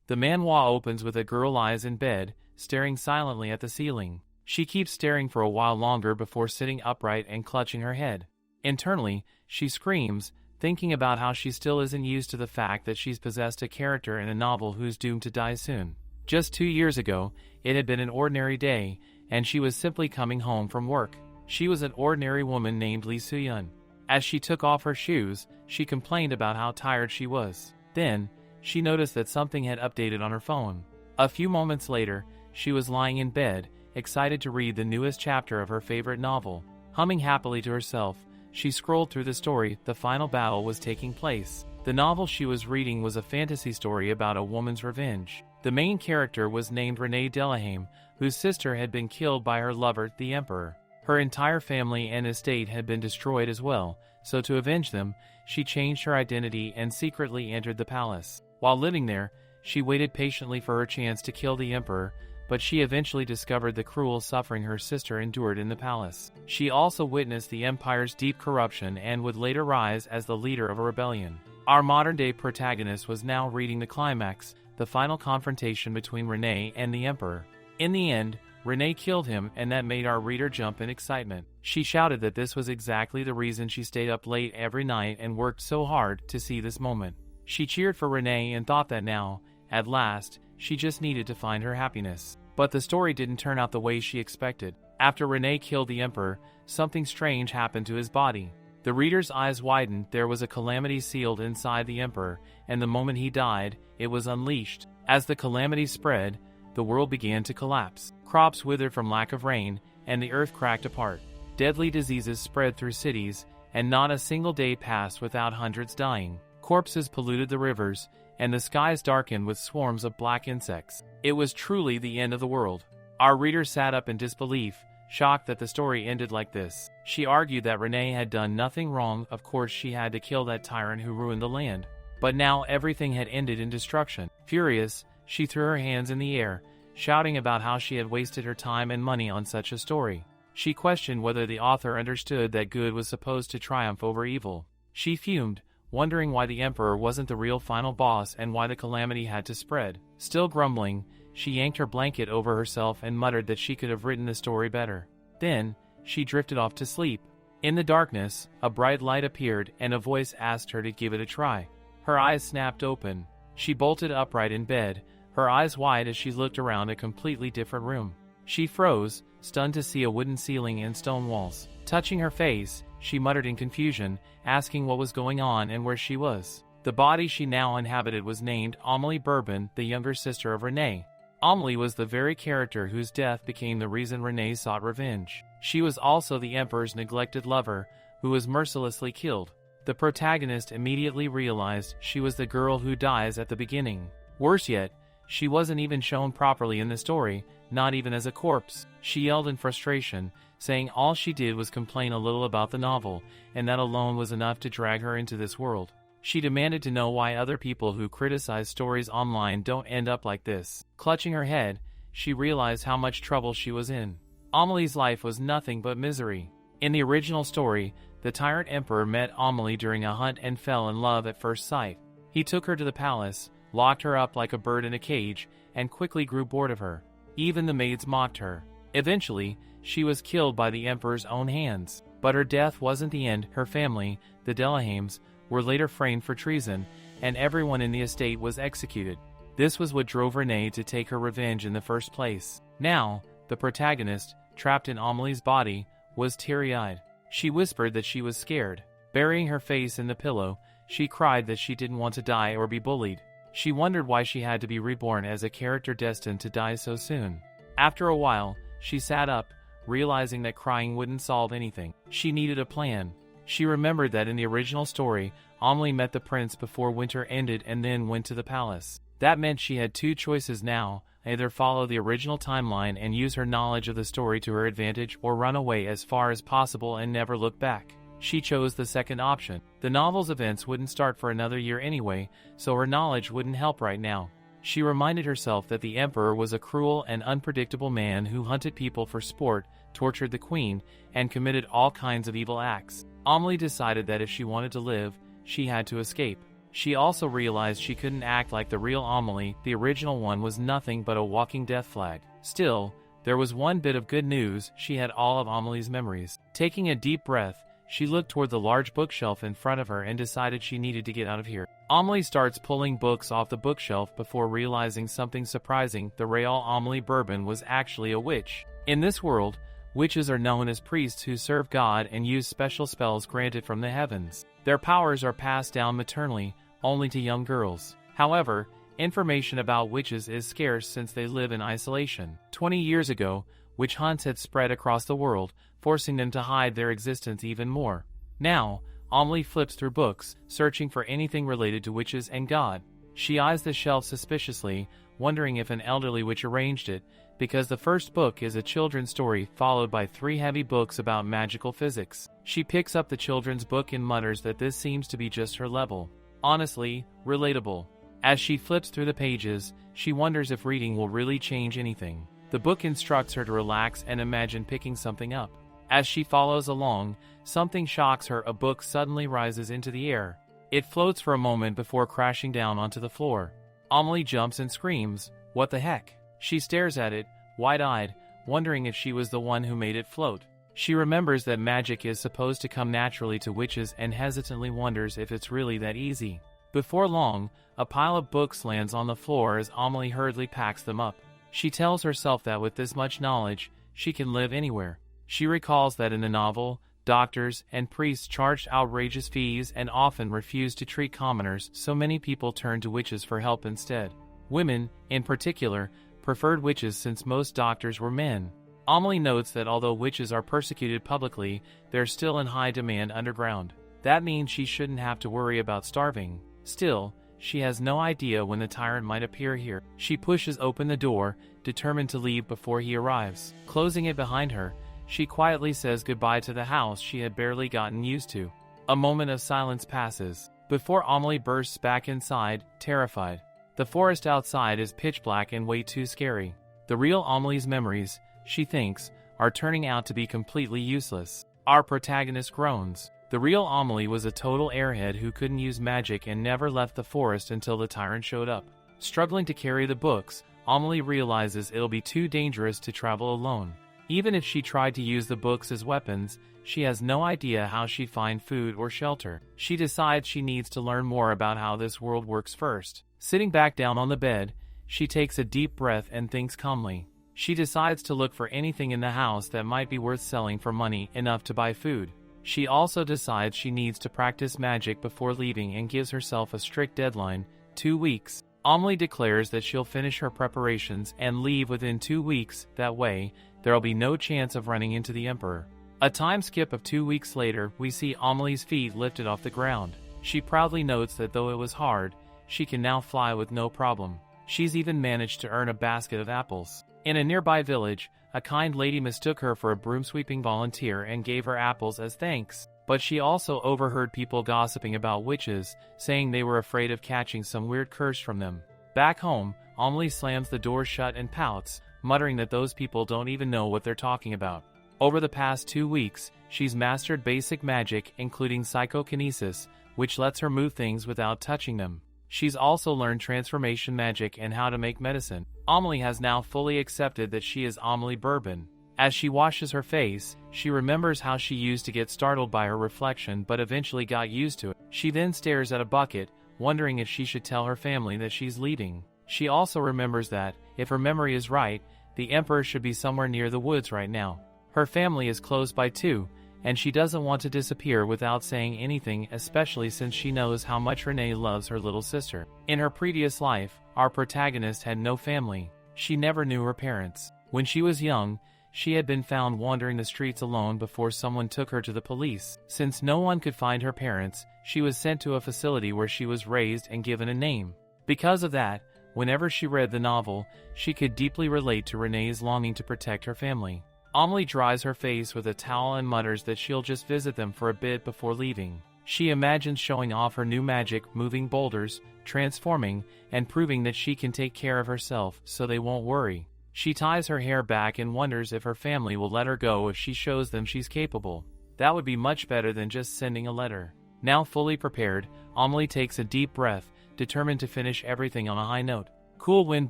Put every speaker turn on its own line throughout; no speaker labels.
The manhwa opens with a girl lies in bed, staring silently at the ceiling. She keeps staring for a while longer before sitting upright and clutching her head. Internally, she screams, thinking about how she still isn't used to the fact that she's possessed a character in a novel who's doomed to die soon. Just 2 years ago, it had been an ordinary day, and she was simply coming home from work. She was an ordinary woman named Lee Soo-yeon. As she took off her shoes, she complained about how tired she was. Then, she noticed that something had updated on her phone. A few moments later, she was lying in bed, excited to read the newest chapter of her favorite novel. Humming happily to herself, she scrolled through the story. The final battle was taking place. The novel she was reading was a fantasy story about a woman's revenge. The main character was named Renee Delahame, whose sister had been killed by her lover, the Emperor. Her entire family and estate had been destroyed as well, so to avenge them, she changed her identity and secretly entered the palace. While living there, she waited patiently for her chance to kill the Emperor, but she eventually discovered the cruel suffering her sister endured in the palace. She also witnessed the Empire's deep corruption and would later rise as the leader of a rebellion. Our modern-day protagonist was now reading the climax, the final confrontation between Renee and the Emperor. In the end, Renee killed him, and that made our reader jump in excitement. She shouted that this was exactly the reason she stayed up late every night and worked so hard to see this moment. She cheered for Renee and thought that now, at last, she just needed to find her happiness. But the story didn't turn out the way she expected. After Renee killed the Emperor, something strange happened to his body. The reader's eyes widened. There was a calamity sealed inside the Emperor, and the moment he died, it was unleashed. As the calamity spread, the world began to collapse. Crops withered from lack of rain, and the earth cracked apart. Deadly diseases spread through cities, and not a single day passed without hundreds dying. Corpses polluted the rivers, and the skies darkened with swarms of black insects. It was truly the end of the world. Our reader sat up in disbelief, shocked that the story ended like this. She argued that Renee had done nothing wrong. Of course she had to kill that tyrant who ruined the land. But now everything had ended in destruction. Furious, she threw her hands in the air, shouting about how she had wasted her time and money on such a story. She questioned whether the author understood that good was supposed to triumph over evil. She fumed, wondering why the Emperor wasn't the real final boss and why the calamity had to spread. Still grumbling, she yanked her blanket over herself and muttered that she could have written the story better. Then, she drifted off to sleep. In the darkness, a bright light appeared and a voice asked her to give it a try. Her eyes snapped open. She bolted upright in bed, her eyes wide as she looked around a completely different room. She froze, stunned to see a wooden ceiling and stone walls. Touching her face, she muttered in confusion, asking what was going on and where she was. The body she now inhabited was named Amelie Bourbon, the younger sister of Renee. Amelie was the very character whose death became the reason Renee sought revenge. She was also the Emperor's neglected lover, who was mercilessly killed. The protagonist immediately realized she was the girl who dies at the beginning. Worse yet, she wasn't even shown properly in the story, not even as a corpse. She yelled in frustration, saying all she did was complain a little about the novel, and that alone was enough to drag her into this world. She demanded to know why other people who criticize stories online don't end up like this. Clutching her head, she realized how much trouble she was in. Amelie's life was nothing but misery. In the original story, the tyrant emperor met Amelie during a hunt and fell in love at first sight. He took her to the palace, locked her up like a bird in a cage, and quickly grew bored of her. Even the maids mocked her. Eventually, she was killed by the emperor's own hands. But her death wasn't the end. Her family, the Delahames, were later framed for treason, and everyone in the estate was executed. This was what drove Renee to take her revenge in the first place. Now, the protagonist, trapped in Amelie's body, was teary-eyed. She whispered that she was scared. Burying her face in the pillow, she cried that she didn't want to die or be bullied. She wondered why she had to be reborn as a character destined to die so soon. After a while, she sat up, realizing that crying wouldn't solve anything. She needed a plan. She remembered that in the original story, Amelie met the prince before winter ended and then went to the palace. That meant she had two choices now: either follow the original timeline and use her knowledge of the story to her advantage, or run away as far as possible and never look back. She chose the second option. The novel's events wouldn't start for another year anyway, so her knowledge wouldn't help right now. She reminded herself that the emperor was a cruel and unpredictable man who hunted people for sport, tortured the queen, and committed all kinds of evil acts. Amelie decided that if she wanted to live, she had to escape. She also realized she couldn't act like the real Amelie. The original one was nothing but a walking death flag. Still, there was one bit of good news: she had all of Amelie's memories. Taking a deep breath, she looked toward the large bookshelf in front of her and decided she needed to get out of here. Amelie starts pulling books off the bookshelf before realizing something surprising: the real Amelie Bourbon was actually a witch. In this world, witches are known as priests who serve God and use special spells granted from the heavens. Their powers are passed down maternally, only to young girls. However, information about witches is scarce since they live in isolation. 20 years ago, witch hunts had spread across the world, forcing them to hide their existence even more. Now, Amelie flips through books, searching for anything related to witches and God. She eyes the shelf suspiciously, wondering if an elderly witch arranged it, because the first book is a children's story followed by 3 heavy books about magical physics. She picks up the children's book and mutters that this seems to be just her level. Honestly, relatable. As she flips through the pages, she wonders if reading will really change anything. The book instructs her to relax and imagine picking something up. As she follows along, something shocks her. A book suddenly rises into the air. It floats for a moment before crashing down onto the floor. Amelie jumps and screams, "What the heck?" She stares at it, wide-eyed, wondering if she was the one who made it float. She remembers that magic is supposed to come naturally to witches and hesitantly wonders if it's really that easy. Before long, a pile of books lands on the floor as Amelie hurriedly packs them up. She tells herself that with this much knowledge, she can live anywhere. She recalls that in the novel, doctors and priests charged outrageous fees and often refused to treat commoners, so many people turned to witches for help instead. Women, in particular, preferred witches since most doctors were men. Amelie notes that although witches are persecuted publicly, they're still in high demand underground. That means she shouldn't have to worry about starving. Still, she has no idea when the tyrant might appear here. She pushes open the door, determined to leave before he arrives. Closing it behind her, she quietly says goodbye to the house she had barely gotten used to. A moment of silence passes before Amelie bursts back inside, terrified. The forest outside is pitch black and way too scary. The real Amelie's memories, she thinks, are turning out to be completely useless. Our protagonist groans. The real Amelie was a total airhead who couldn't use magic and never left the forest until the tyrant showed up. Struggling to carry the books, Amelie realizes it'll be too dangerous to travel alone. Even if she tried to use the books as weapons, she has no idea how she'd find food or shelter. She decides she needs to learn more about how this world works first. Sitting back down on the bed, she takes a deep breath and thinks calmly. She decides to look for anything in the house that might be worth selling for money enough to buy food. She also decides she needs to practice magic before leaving and gives herself a strict deadline, 2 weeks. Amelie declares that she'll finish her preparations and leave within 2 weeks. That way, there'll be no chance of running into the Emperor. A time skip of 2 weeks later, we see Amelie's feet lifted off the ground. She proudly notes that though it was hard, she can now fly with no problem. She's even managed to earn a basket of apples. In a nearby village, a kind lady mistook her for a broom-sweeping volunteer and gave her apples as thanks. But she also overheard people gossiping about witches, saying they were afraid of catching some weird curse from them. Back home, Amelie slams the door shut and pouts, muttering that those people don't even know what they're talking about. Over the past 2 weeks, she's mastered basic magic, including psychokinesis, which lets her move things without touching them. She's also learned transformation magic and how to make medicine. Amelie has now fully accepted that she is Amelie Bourbon. As she washes her face, she remembers how she used to get startled by her reflection but eventually got used to it. She then stares at a bucket, wondering if she should tell her family that she's leaving. She also remembers that, if her memory is right, the Emperor should be somewhere near the woods right now. Her family is close by too, and she doesn't want to disappear without saying anything, especially since she knows how much Renee loves her little sister. In her previous life, our protagonist had no family. She never knew her parents. When she was young, she had been found wandering the streets alone before someone took her to the police. Since no one could find her parents, she was sent to a facility where she was raised and given a name. Because of that, whenever she read the novel, she could deeply relate to Renee's longing to protect her family. Amelie dries her face with a towel and mutters that she'll just visit them for a bit before leaving. She imagines showing off her new magic, moving boulders, transforming, and proving that she can take care of herself so they won't worry. She ties her hair back and wonders if her family will let her go if she shows them she's capable. That would be much better than just sending a letter. Now fully prepared, Amelie takes a deep breath, determined to finish everything on a high note. Cool wind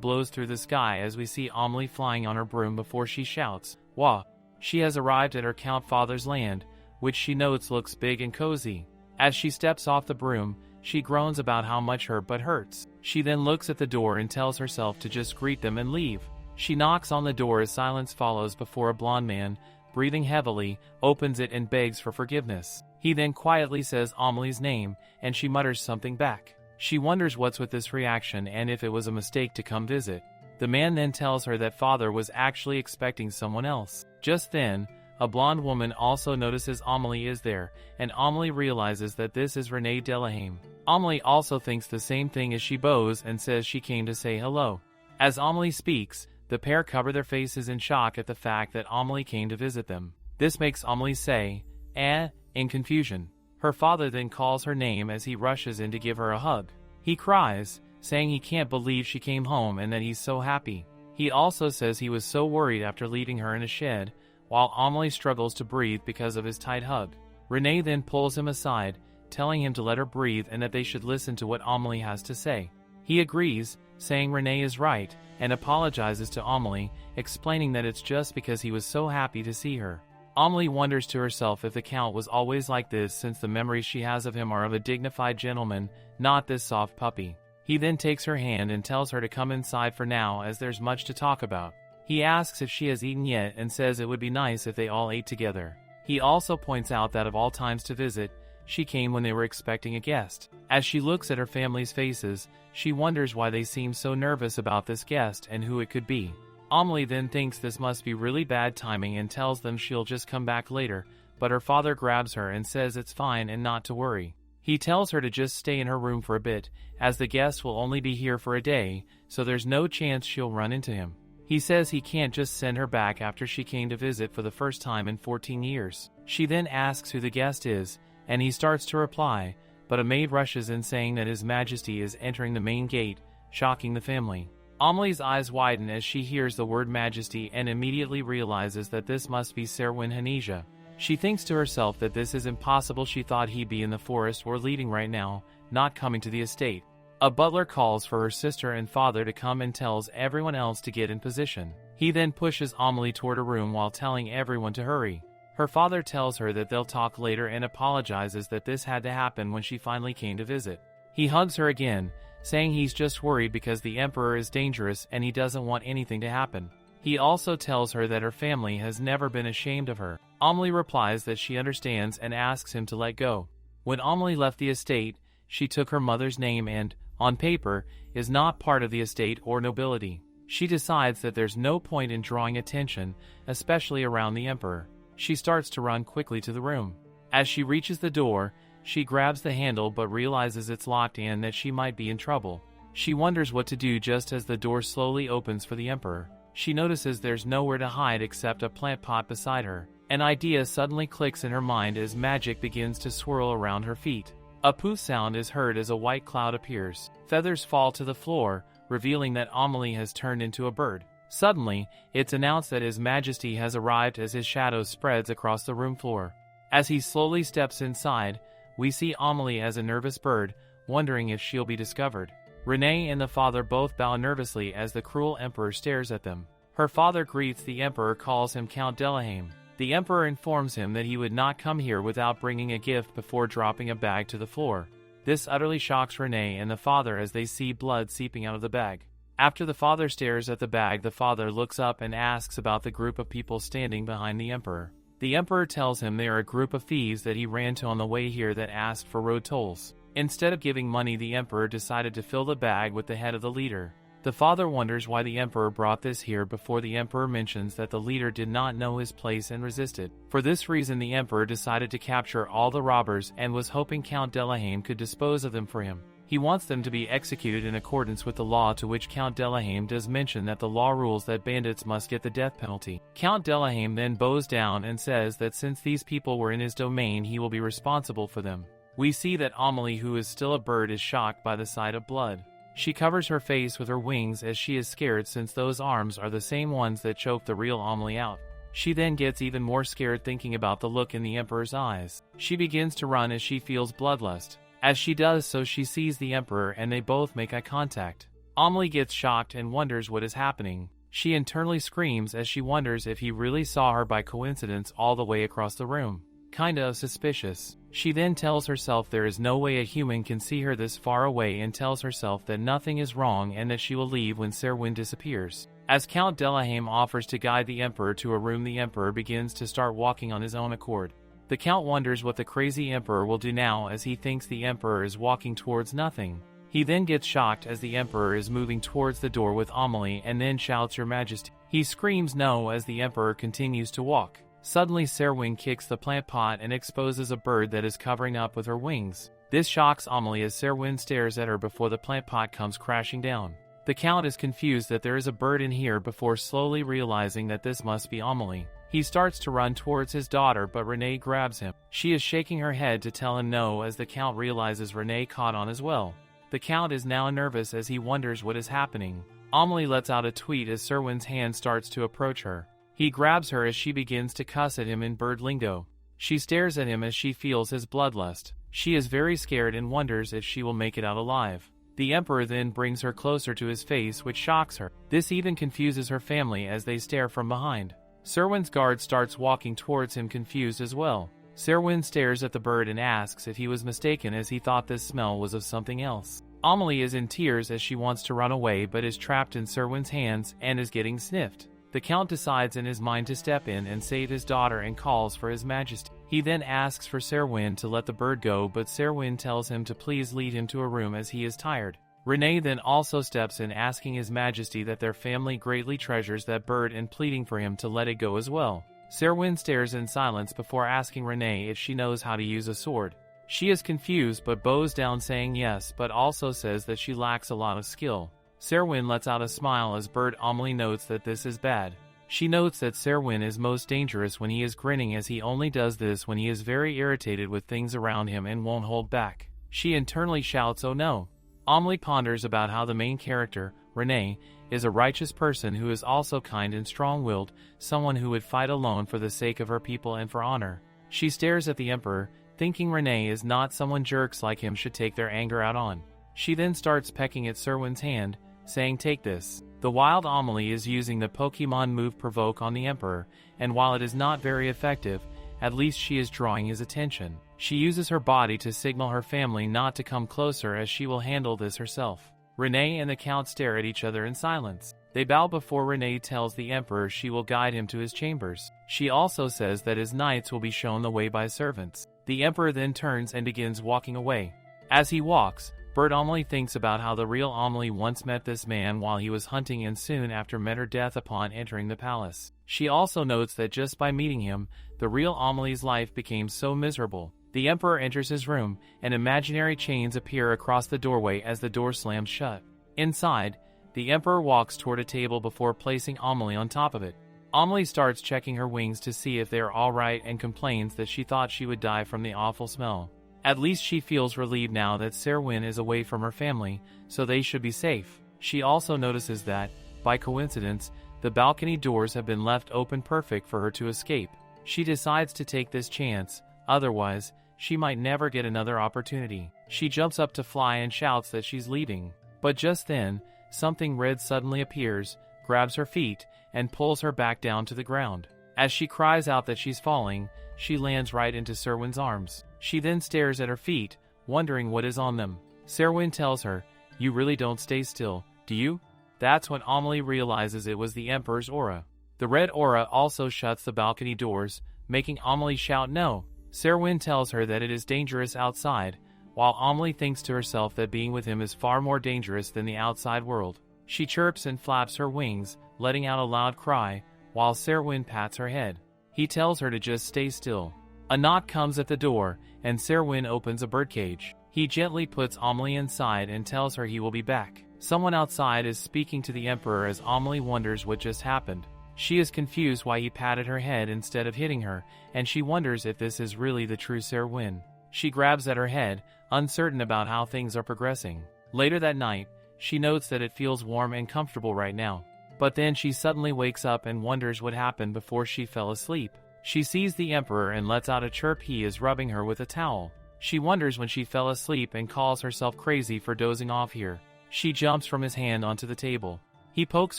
blows through the sky as we see Amelie flying on her broom before she shouts, "Wah!" She has arrived at her Count Father's land, which she notes looks big and cozy. As she steps off the broom, she groans about how much her butt hurts. She then looks at the door and tells herself to just greet them and leave. She knocks on the door as silence follows before a blond man, breathing heavily, opens it and begs for forgiveness. He then quietly says Amelie's name, and she mutters something back. She wonders what's with this reaction and if it was a mistake to come visit. The man then tells her that father was actually expecting someone else. Just then, a blonde woman also notices Amelie is there, and Amelie realizes that this is Renee Delahame. Amelie also thinks the same thing as she bows and says she came to say hello. As Amelie speaks, the pair cover their faces in shock at the fact that Amelie came to visit them. This makes Amelie say, in confusion. Her father then calls her name as he rushes in to give her a hug. He cries, saying he can't believe she came home and that he's so happy. He also says he was so worried after leaving her in a shed, while Amelie struggles to breathe because of his tight hug. Renee then pulls him aside, telling him to let her breathe and that they should listen to what Amelie has to say. He agrees, saying Renee is right, and apologizes to Amelie, explaining that it's just because he was so happy to see her. Amelie wonders to herself if the Count was always like this, since the memories she has of him are of a dignified gentleman, not this soft puppy. He then takes her hand and tells her to come inside for now as there's much to talk about. He asks if she has eaten yet and says it would be nice if they all ate together. He also points out that of all times to visit, she came when they were expecting a guest. As she looks at her family's faces, she wonders why they seem so nervous about this guest and who it could be. Amelie then thinks this must be really bad timing and tells them she'll just come back later, but her father grabs her and says it's fine and not to worry. He tells her to just stay in her room for a bit, as the guest will only be here for a day, so there's no chance she'll run into him. He says he can't just send her back after she came to visit for the first time in 14 years. She then asks who the guest is, and he starts to reply, but a maid rushes in saying that His Majesty is entering the main gate, shocking the family. Amelie's eyes widen as she hears the word Majesty and immediately realizes that this must be Serwin Hanisha. She thinks to herself that this is impossible. She thought he'd be in the forest or leading right now, not coming to the estate. A butler calls for her sister and father to come and tells everyone else to get in position. He then pushes Amelie toward a room while telling everyone to hurry. Her father tells her that they'll talk later and apologizes that this had to happen when she finally came to visit. He hugs her again, saying he's just worried because the Emperor is dangerous and he doesn't want anything to happen. He also tells her that her family has never been ashamed of her. Amelie replies that she understands and asks him to let go. When Amelie left the estate, she took her mother's name and, on paper, is not part of the estate or nobility. She decides that there's no point in drawing attention, especially around the Emperor. She starts to run quickly to the room. As she reaches the door, she grabs the handle but realizes it's locked and that she might be in trouble. She wonders what to do just as the door slowly opens for the Emperor. She notices there's nowhere to hide except a plant pot beside her. An idea suddenly clicks in her mind as magic begins to swirl around her feet. A poof sound is heard as a white cloud appears. Feathers fall to the floor, revealing that Amelie has turned into a bird. Suddenly, it's announced that His Majesty has arrived as his shadow spreads across the room floor. As he slowly steps inside, we see Amelie as a nervous bird, wondering if she'll be discovered. Renee and the father both bow nervously as the cruel Emperor stares at them. Her father greets the Emperor, calls him Count Delahame. The Emperor informs him that he would not come here without bringing a gift before dropping a bag to the floor. This utterly shocks Renee and the father as they see blood seeping out of the bag. After the father stares at the bag, the father looks up and asks about the group of people standing behind the Emperor. The Emperor tells him they are a group of thieves that he ran to on the way here that asked for road tolls. Instead of giving money, the Emperor decided to fill the bag with the head of the leader. The father wonders why the Emperor brought this here before the Emperor mentions that the leader did not know his place and resisted. For this reason, the Emperor decided to capture all the robbers and was hoping Count Delahame could dispose of them for him. He wants them to be executed in accordance with the law, to which Count Delahame does mention that the law rules that bandits must get the death penalty. Count Delahame then bows down and says that since these people were in his domain, he will be responsible for them. We see that Amelie, who is still a bird, is shocked by the sight of blood. She covers her face with her wings as she is scared, since those arms are the same ones that choke the real Amelie out. She then gets even more scared thinking about the look in the Emperor's eyes. She begins to run as she feels bloodlust. As she does so, she sees the Emperor and they both make eye contact. Amelie gets shocked and wonders what is happening. She internally screams as she wonders if he really saw her by coincidence all the way across the room. Kinda of suspicious. She then tells herself there is no way a human can see her this far away and tells herself that nothing is wrong and that she will leave when Serwin disappears. As Count Delahaim offers to guide the Emperor to a room, the Emperor begins to start walking on his own accord. The Count wonders what the crazy Emperor will do now as he thinks the Emperor is walking towards nothing. He then gets shocked as the Emperor is moving towards the door with Amelie and then shouts, "Your Majesty." He screams no as the Emperor continues to walk. Suddenly Serwin kicks the plant pot and exposes a bird that is covering up with her wings. This shocks Amelie as Serwin stares at her before the plant pot comes crashing down. The Count is confused that there is a bird in here before slowly realizing that this must be Amelie. He starts to run towards his daughter, but Renee grabs him. She is shaking her head to tell him no as the Count realizes Renee caught on as well. The Count is now nervous as he wonders what is happening. Amelie lets out a tweet as Serwin's hand starts to approach her. He grabs her as she begins to cuss at him in bird lingo. She stares at him as she feels his bloodlust. She is very scared and wonders if she will make it out alive. The Emperor then brings her closer to his face, which shocks her. This even confuses her family as they stare from behind. Serwin's guard starts walking towards him confused as well. Serwin stares at the bird and asks if he was mistaken as he thought this smell was of something else. Amelie is in tears as she wants to run away but is trapped in Serwin's hands and is getting sniffed. The Count decides in his mind to step in and save his daughter and calls for His Majesty. He then asks for Serwin to let the bird go, but Serwin tells him to please lead him to a room as he is tired. Renee then also steps in asking His Majesty that their family greatly treasures that bird and pleading for him to let it go as well. Serwin stares in silence before asking Renee if she knows how to use a sword. She is confused but bows down saying yes, but also says that she lacks a lot of skill. Serwin lets out a smile as Bird Amelie notes that this is bad. She notes that Serwin is most dangerous when he is grinning, as he only does this when he is very irritated with things around him and won't hold back. She internally shouts, "Oh no." Amelie ponders about how the main character, Renee, is a righteous person who is also kind and strong-willed, someone who would fight alone for the sake of her people and for honor. She stares at the Emperor, thinking Renee is not someone jerks like him should take their anger out on. She then starts pecking at Serwin's hand, saying, "Take this." The wild Amelie is using the Pokemon move Provoke on the Emperor, and while it is not very effective, at least she is drawing his attention. She uses her body to signal her family not to come closer as she will handle this herself. Renee and the Count stare at each other in silence. They bow before Renee tells the Emperor she will guide him to his chambers. She also says that his knights will be shown the way by servants. The Emperor then turns and begins walking away. As he walks, Bird Amelie thinks about how the real Amelie once met this man while he was hunting and soon after met her death upon entering the palace. She also notes that just by meeting him, the real Amelie's life became so miserable. The Emperor enters his room, and imaginary chains appear across the doorway as the door slams shut. Inside, the Emperor walks toward a table before placing Amelie on top of it. Amelie starts checking her wings to see if they are all right and complains that she thought she would die from the awful smell. At least she feels relieved now that Serwin is away from her family, so they should be safe. She also notices that, by coincidence, the balcony doors have been left open perfect for her to escape. She decides to take this chance, otherwise, she might never get another opportunity. She jumps up to fly and shouts that she's leaving. But just then, something red suddenly appears, grabs her feet, and pulls her back down to the ground. As she cries out that she's falling, she lands right into Serwin's arms. She then stares at her feet, wondering what is on them. Serwin tells her, "You really don't stay still, do you?" That's when Amelie realizes it was the Emperor's aura. The red aura also shuts the balcony doors, making Amelie shout no. Serwin tells her that it is dangerous outside, while Amelie thinks to herself that being with him is far more dangerous than the outside world. She chirps and flaps her wings, letting out a loud cry, while Serwin pats her head. He tells her to just stay still. A knock comes at the door, and Serwin opens a birdcage. He gently puts Amelie inside and tells her he will be back. Someone outside is speaking to the Emperor as Amelie wonders what just happened. She is confused why he patted her head instead of hitting her, and she wonders if this is really the true Serwin. She grabs at her head, uncertain about how things are progressing. Later that night, she notes that it feels warm and comfortable right now. But then she suddenly wakes up and wonders what happened before she fell asleep. She sees the Emperor and lets out a chirp. He is rubbing her with a towel. She wonders when she fell asleep and calls herself crazy for dozing off here. She jumps from his hand onto the table. He pokes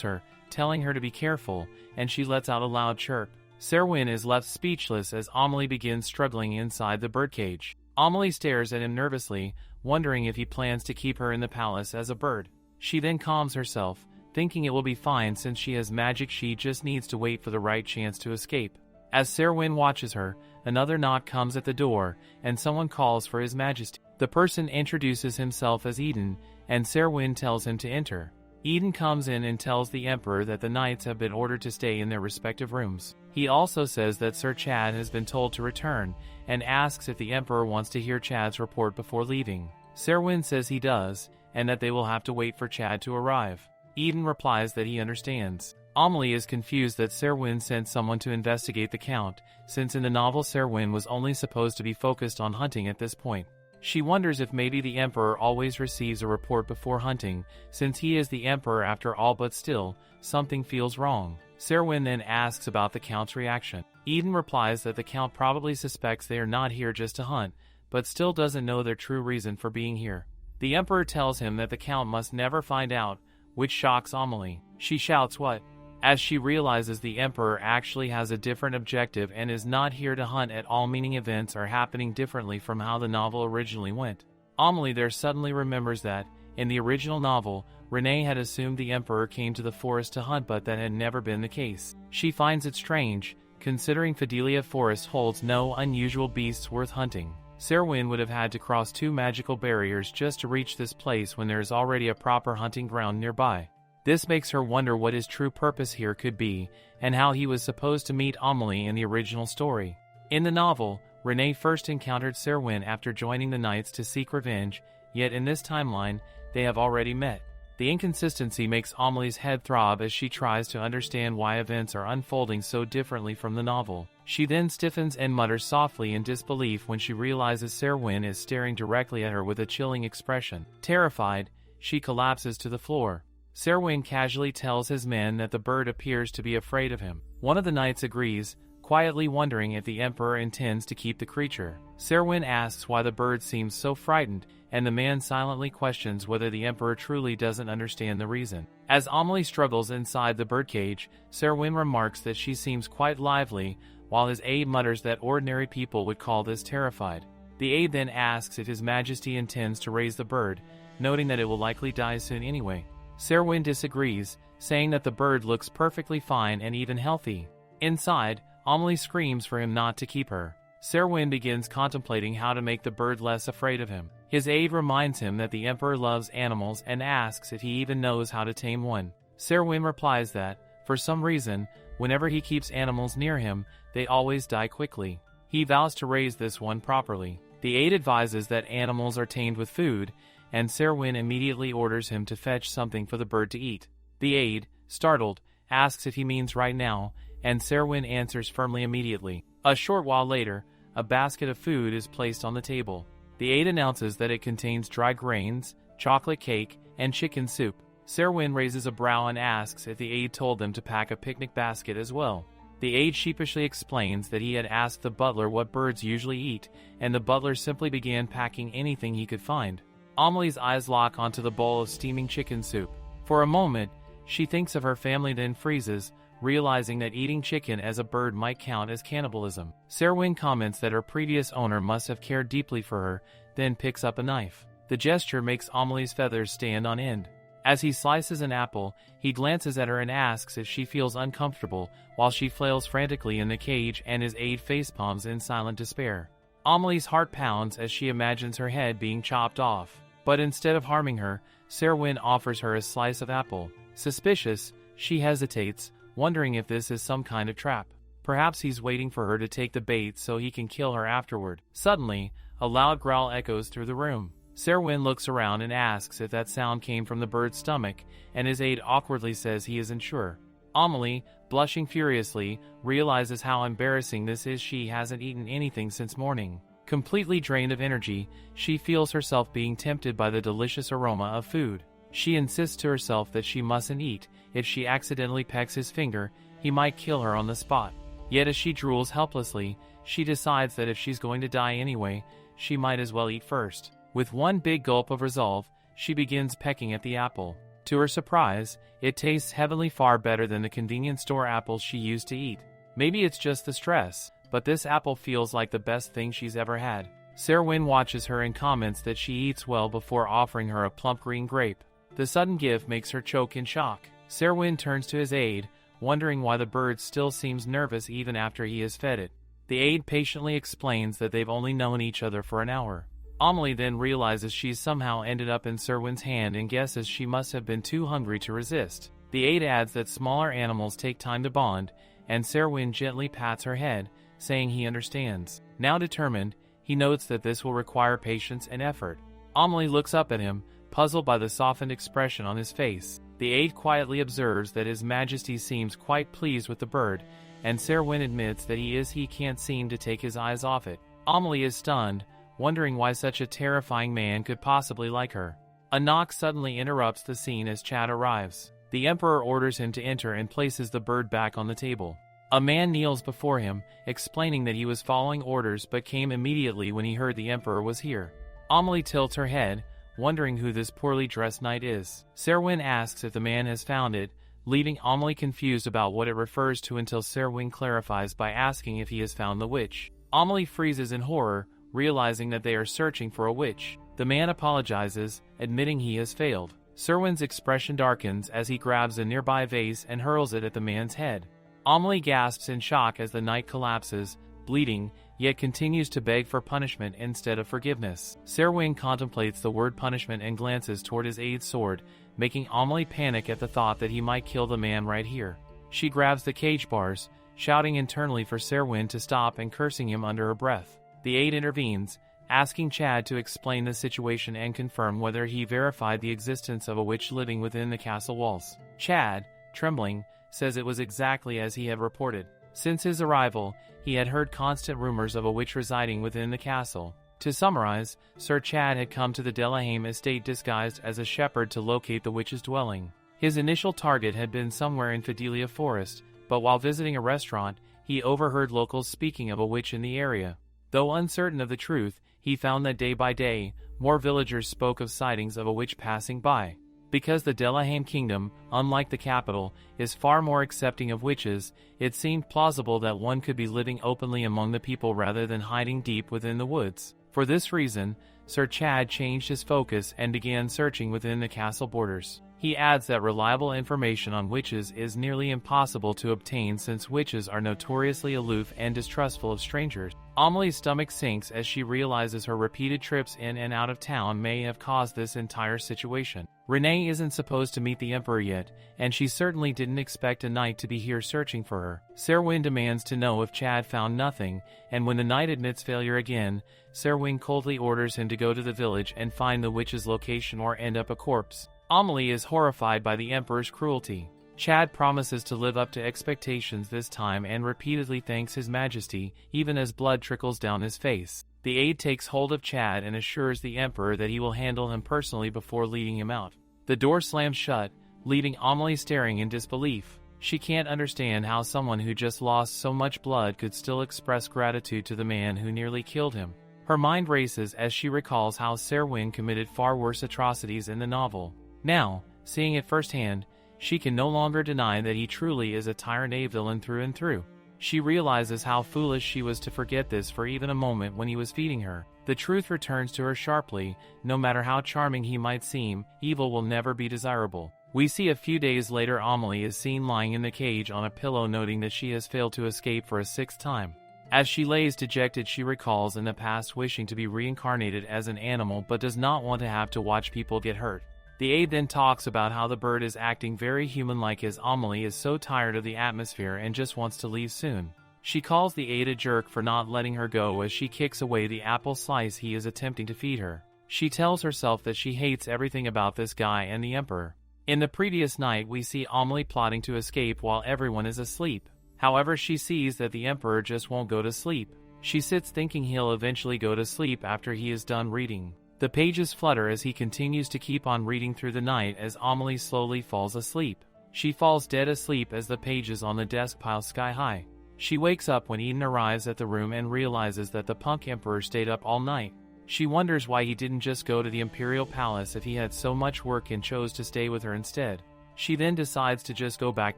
her, telling her to be careful, and she lets out a loud chirp. Serwin is left speechless as Amelie begins struggling inside the birdcage. Amelie stares at him nervously, wondering if he plans to keep her in the palace as a bird. She then calms herself, thinking it will be fine since she has magic. She just needs to wait for the right chance to escape. As Serwin watches her, another knock comes at the door, and someone calls for His Majesty. The person introduces himself as Eden, and Serwin tells him to enter. Eden comes in and tells the Emperor that the knights have been ordered to stay in their respective rooms. He also says that Sir Chad has been told to return, and asks if the Emperor wants to hear Chad's report before leaving. Serwin says he does, and that they will have to wait for Chad to arrive. Eden replies that he understands. Amelie is confused that Serwin sent someone to investigate the Count, since in the novel Serwin was only supposed to be focused on hunting at this point. She wonders if maybe the Emperor always receives a report before hunting, since he is the Emperor after all, but still, something feels wrong. Serwin then asks about the Count's reaction. Eden replies that the Count probably suspects they are not here just to hunt, but still doesn't know their true reason for being here. The Emperor tells him that the Count must never find out, which shocks Amelie. She shouts, "What?" as she realizes the Emperor actually has a different objective and is not here to hunt at all, meaning events are happening differently from how the novel originally went. Amelie there suddenly remembers that, in the original novel, Renee had assumed the Emperor came to the forest to hunt, but that had never been the case. She finds it strange, considering Fidelia Forest holds no unusual beasts worth hunting. Serwin would have had to cross 2 magical barriers just to reach this place when there is already a proper hunting ground nearby. This makes her wonder what his true purpose here could be, and how he was supposed to meet Amelie in the original story. In the novel, Renee first encountered Serwin after joining the Knights to seek revenge, yet in this timeline, they have already met. The inconsistency makes Amelie's head throb as she tries to understand why events are unfolding so differently from the novel. She then stiffens and mutters softly in disbelief when she realizes Serwin is staring directly at her with a chilling expression. Terrified, she collapses to the floor. Serwin casually tells his men that the bird appears to be afraid of him. One of the knights agrees, quietly wondering if the Emperor intends to keep the creature. Serwin asks why the bird seems so frightened, and the man silently questions whether the Emperor truly doesn't understand the reason. As Amelie struggles inside the birdcage, Serwin remarks that she seems quite lively, while his aide mutters that ordinary people would call this terrified. The aide then asks if His Majesty intends to raise the bird, noting that it will likely die soon anyway. Serwin disagrees, saying that the bird looks perfectly fine and even healthy. Inside, Amelie screams for him not to keep her. Serwin begins contemplating how to make the bird less afraid of him. His aide reminds him that the Emperor loves animals and asks if he even knows how to tame one. Serwin replies that, for some reason, whenever he keeps animals near him, they always die quickly. He vows to raise this one properly. The aide advises that animals are tamed with food, and Serwin immediately orders him to fetch something for the bird to eat. The aide, startled, asks if he means right now, and Serwin answers firmly immediately. A short while later, a basket of food is placed on the table. The aide announces that it contains dry grains, chocolate cake, and chicken soup. Serwin raises a brow and asks if the aide told them to pack a picnic basket as well. The aide sheepishly explains that he had asked the butler what birds usually eat, and the butler simply began packing anything he could find. Amelie's eyes lock onto the bowl of steaming chicken soup. For a moment, she thinks of her family, then freezes, realizing that eating chicken as a bird might count as cannibalism. Serwin comments that her previous owner must have cared deeply for her, then picks up a knife. The gesture makes Amelie's feathers stand on end. As he slices an apple, he glances at her and asks if she feels uncomfortable, while she flails frantically in the cage and his aide facepalms in silent despair. Amelie's heart pounds as she imagines her head being chopped off. But instead of harming her, Serwin offers her a slice of apple. Suspicious, she hesitates, wondering if this is some kind of trap. Perhaps he's waiting for her to take the bait so he can kill her afterward. Suddenly, a loud growl echoes through the room. Serwin looks around and asks if that sound came from the bird's stomach, and his aide awkwardly says he isn't sure. Amelie, blushing furiously, realizes how embarrassing this is. She hasn't eaten anything since morning. Completely drained of energy, she feels herself being tempted by the delicious aroma of food. She insists to herself that she mustn't eat. If she accidentally pecks his finger, he might kill her on the spot. Yet as she drools helplessly, she decides that if she's going to die anyway, she might as well eat first. With one big gulp of resolve, she begins pecking at the apple. To her surprise, it tastes heavenly far better than the convenience store apples she used to eat. Maybe it's just the stress, but this apple feels like the best thing she's ever had. Serwin watches her and comments that she eats well before offering her a plump green grape. The sudden gift makes her choke in shock. Serwin turns to his aide, wondering why the bird still seems nervous even after he has fed it. The aide patiently explains that they've only known each other for an hour. Amelie then realizes she's somehow ended up in Serwin's hand and guesses she must have been too hungry to resist. The aide adds that smaller animals take time to bond, and Serwin gently pats her head, saying he understands. Now determined, he notes that this will require patience and effort. Amelie looks up at him, puzzled by the softened expression on his face. The aide quietly observes that His Majesty seems quite pleased with the bird, and Serwin admits that he can't seem to take his eyes off it. Amelie is stunned, wondering why such a terrifying man could possibly like her. A knock suddenly interrupts the scene as Chad arrives. The Emperor orders him to enter and places the bird back on the table. A man kneels before him, explaining that he was following orders but came immediately when he heard the Emperor was here. Amelie tilts her head, wondering who this poorly dressed knight is. Serwin asks if the man has found it, leaving Amelie confused about what it refers to until Serwin clarifies by asking if he has found the witch. Amelie freezes in horror, realizing that they are searching for a witch. The man apologizes, admitting he has failed. Serwin's expression darkens as he grabs a nearby vase and hurls it at the man's head. Amelie gasps in shock as the knight collapses, bleeding, yet continues to beg for punishment instead of forgiveness. Serwin contemplates the word punishment and glances toward his aide's sword, making Amelie panic at the thought that he might kill the man right here. She grabs the cage bars, shouting internally for Serwin to stop and cursing him under her breath. The aide intervenes, asking Chad to explain the situation and confirm whether he verified the existence of a witch living within the castle walls. Chad, trembling, says it was exactly as he had reported. Since his arrival, he had heard constant rumors of a witch residing within the castle. To summarize, Sir Chad had come to the Delahame estate disguised as a shepherd to locate the witch's dwelling. His initial target had been somewhere in Fidelia Forest, but while visiting a restaurant, he overheard locals speaking of a witch in the area. Though uncertain of the truth, he found that day by day, more villagers spoke of sightings of a witch passing by. Because the Delahame kingdom, unlike the capital, is far more accepting of witches, it seemed plausible that one could be living openly among the people rather than hiding deep within the woods. For this reason, Sir Chad changed his focus and began searching within the castle borders. He adds that reliable information on witches is nearly impossible to obtain since witches are notoriously aloof and distrustful of strangers. Amelie's stomach sinks as she realizes her repeated trips in and out of town may have caused this entire situation. Renee isn't supposed to meet the Emperor yet, and she certainly didn't expect a knight to be here searching for her. Serwin demands to know if Chad found nothing, and when the knight admits failure again, Serwin coldly orders him to go to the village and find the witch's location or end up a corpse. Amelie is horrified by the Emperor's cruelty. Chad promises to live up to expectations this time and repeatedly thanks His Majesty, even as blood trickles down his face. The aide takes hold of Chad and assures the Emperor that he will handle him personally before leading him out. The door slams shut, leaving Amelie staring in disbelief. She can't understand how someone who just lost so much blood could still express gratitude to the man who nearly killed him. Her mind races as she recalls how Serwin committed far worse atrocities in the novel. Now, seeing it firsthand, she can no longer deny that he truly is a tyranny villain through and through. She realizes how foolish she was to forget this for even a moment when he was feeding her. The truth returns to her sharply. No matter how charming he might seem, evil will never be desirable. We see a few days later Amelie is seen lying in the cage on a pillow, noting that she has failed to escape for a sixth time. As she lays dejected, she recalls in the past wishing to be reincarnated as an animal but does not want to have to watch people get hurt. The aide then talks about how the bird is acting very human-like as Amelie is so tired of the atmosphere and just wants to leave soon. She calls the aide a jerk for not letting her go as she kicks away the apple slice he is attempting to feed her. She tells herself that she hates everything about this guy and the Emperor. In the previous night, we see Amelie plotting to escape while everyone is asleep. However, she sees that the Emperor just won't go to sleep. She sits thinking he'll eventually go to sleep after he is done reading. The pages flutter as he continues to keep on reading through the night as Amelie slowly falls asleep. She falls dead asleep as the pages on the desk pile sky high. She wakes up when Eden arrives at the room and realizes that the punk emperor stayed up all night. She wonders why he didn't just go to the imperial palace if he had so much work and chose to stay with her instead. She then decides to just go back